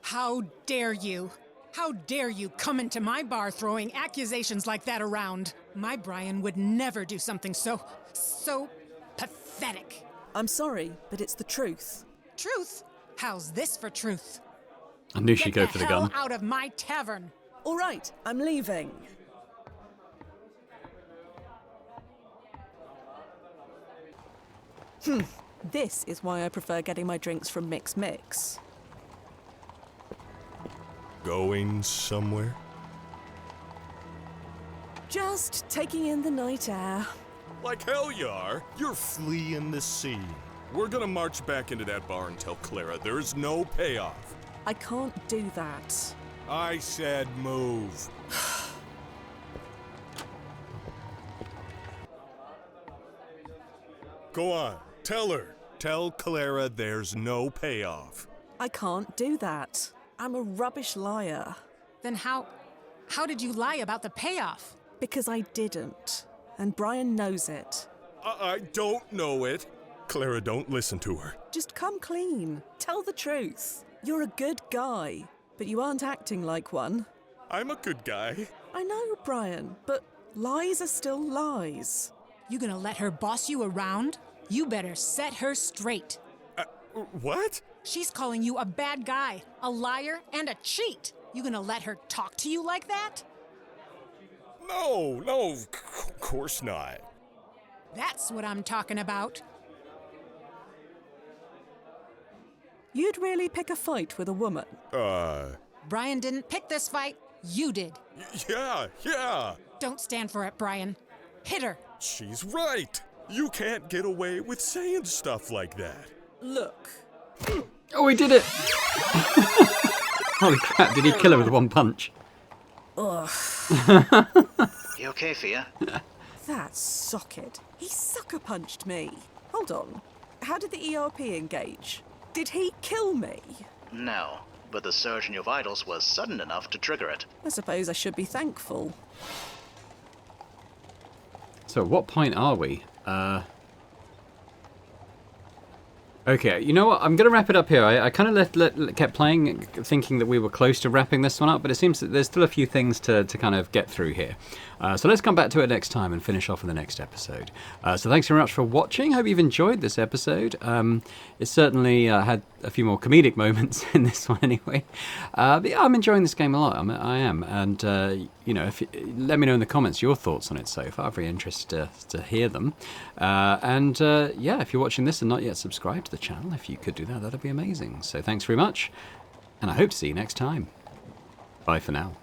How dare you? How dare you come into my bar throwing accusations like that around? My Brian would never do something so pathetic. I'm sorry, but it's the truth. Truth? How's this for truth? I knew she'd go Get for the the hell gun. out of my tavern. All right, I'm leaving. This is why I prefer getting my drinks from Mix. Going somewhere? Just taking in the night air. Like hell you are. You're fleeing the scene. We're gonna march back into that bar and tell Clara there's no payoff. I can't do that. I said move. Go on, tell her. Tell Clara there's no payoff. I can't do that. I'm a rubbish liar. Then how did you lie about the payoff? Because I didn't. And Brian knows it. I don't know it. Clara, don't listen to her. Just come clean. Tell the truth. You're a good guy. but you aren't acting like one. I'm a good guy. I know, Brian, but lies are still lies. You gonna let her boss you around? You better set her straight. What? She's calling you a bad guy, a liar, and a cheat. You gonna let her talk to you like that? No, of course not. That's what I'm talking about. You'd really pick a fight with a woman? Brian didn't pick this fight. You did. Yeah. Don't stand for it, Brian. Hit her. She's right. You can't get away with saying stuff like that. Look. Oh, he did it! Holy crap, did he kill her with one punch? Ugh. You okay, Fia? That socket. He sucker punched me. Hold on. How did the ERP engage? Did he kill me? No, but the surge in your vitals was sudden enough to trigger it. I suppose I should be thankful. So, at what point are we? Okay, you know what? I'm going to wrap it up here. I kind of kept playing, thinking that we were close to wrapping this one up, but it seems that there's still a few things to kind of get through here. So let's come back to it next time and finish off in the next episode. So thanks very much for watching. Hope you've enjoyed this episode. It certainly had a few more comedic moments in this one anyway. But yeah, I'm enjoying this game a lot. I am. And, let me know in the comments your thoughts on it so far. I'm very interested to hear them. If you're watching this and not yet subscribed to the channel, if you could do that'd be amazing. So thanks very much, and I hope to see you next time. Bye for now.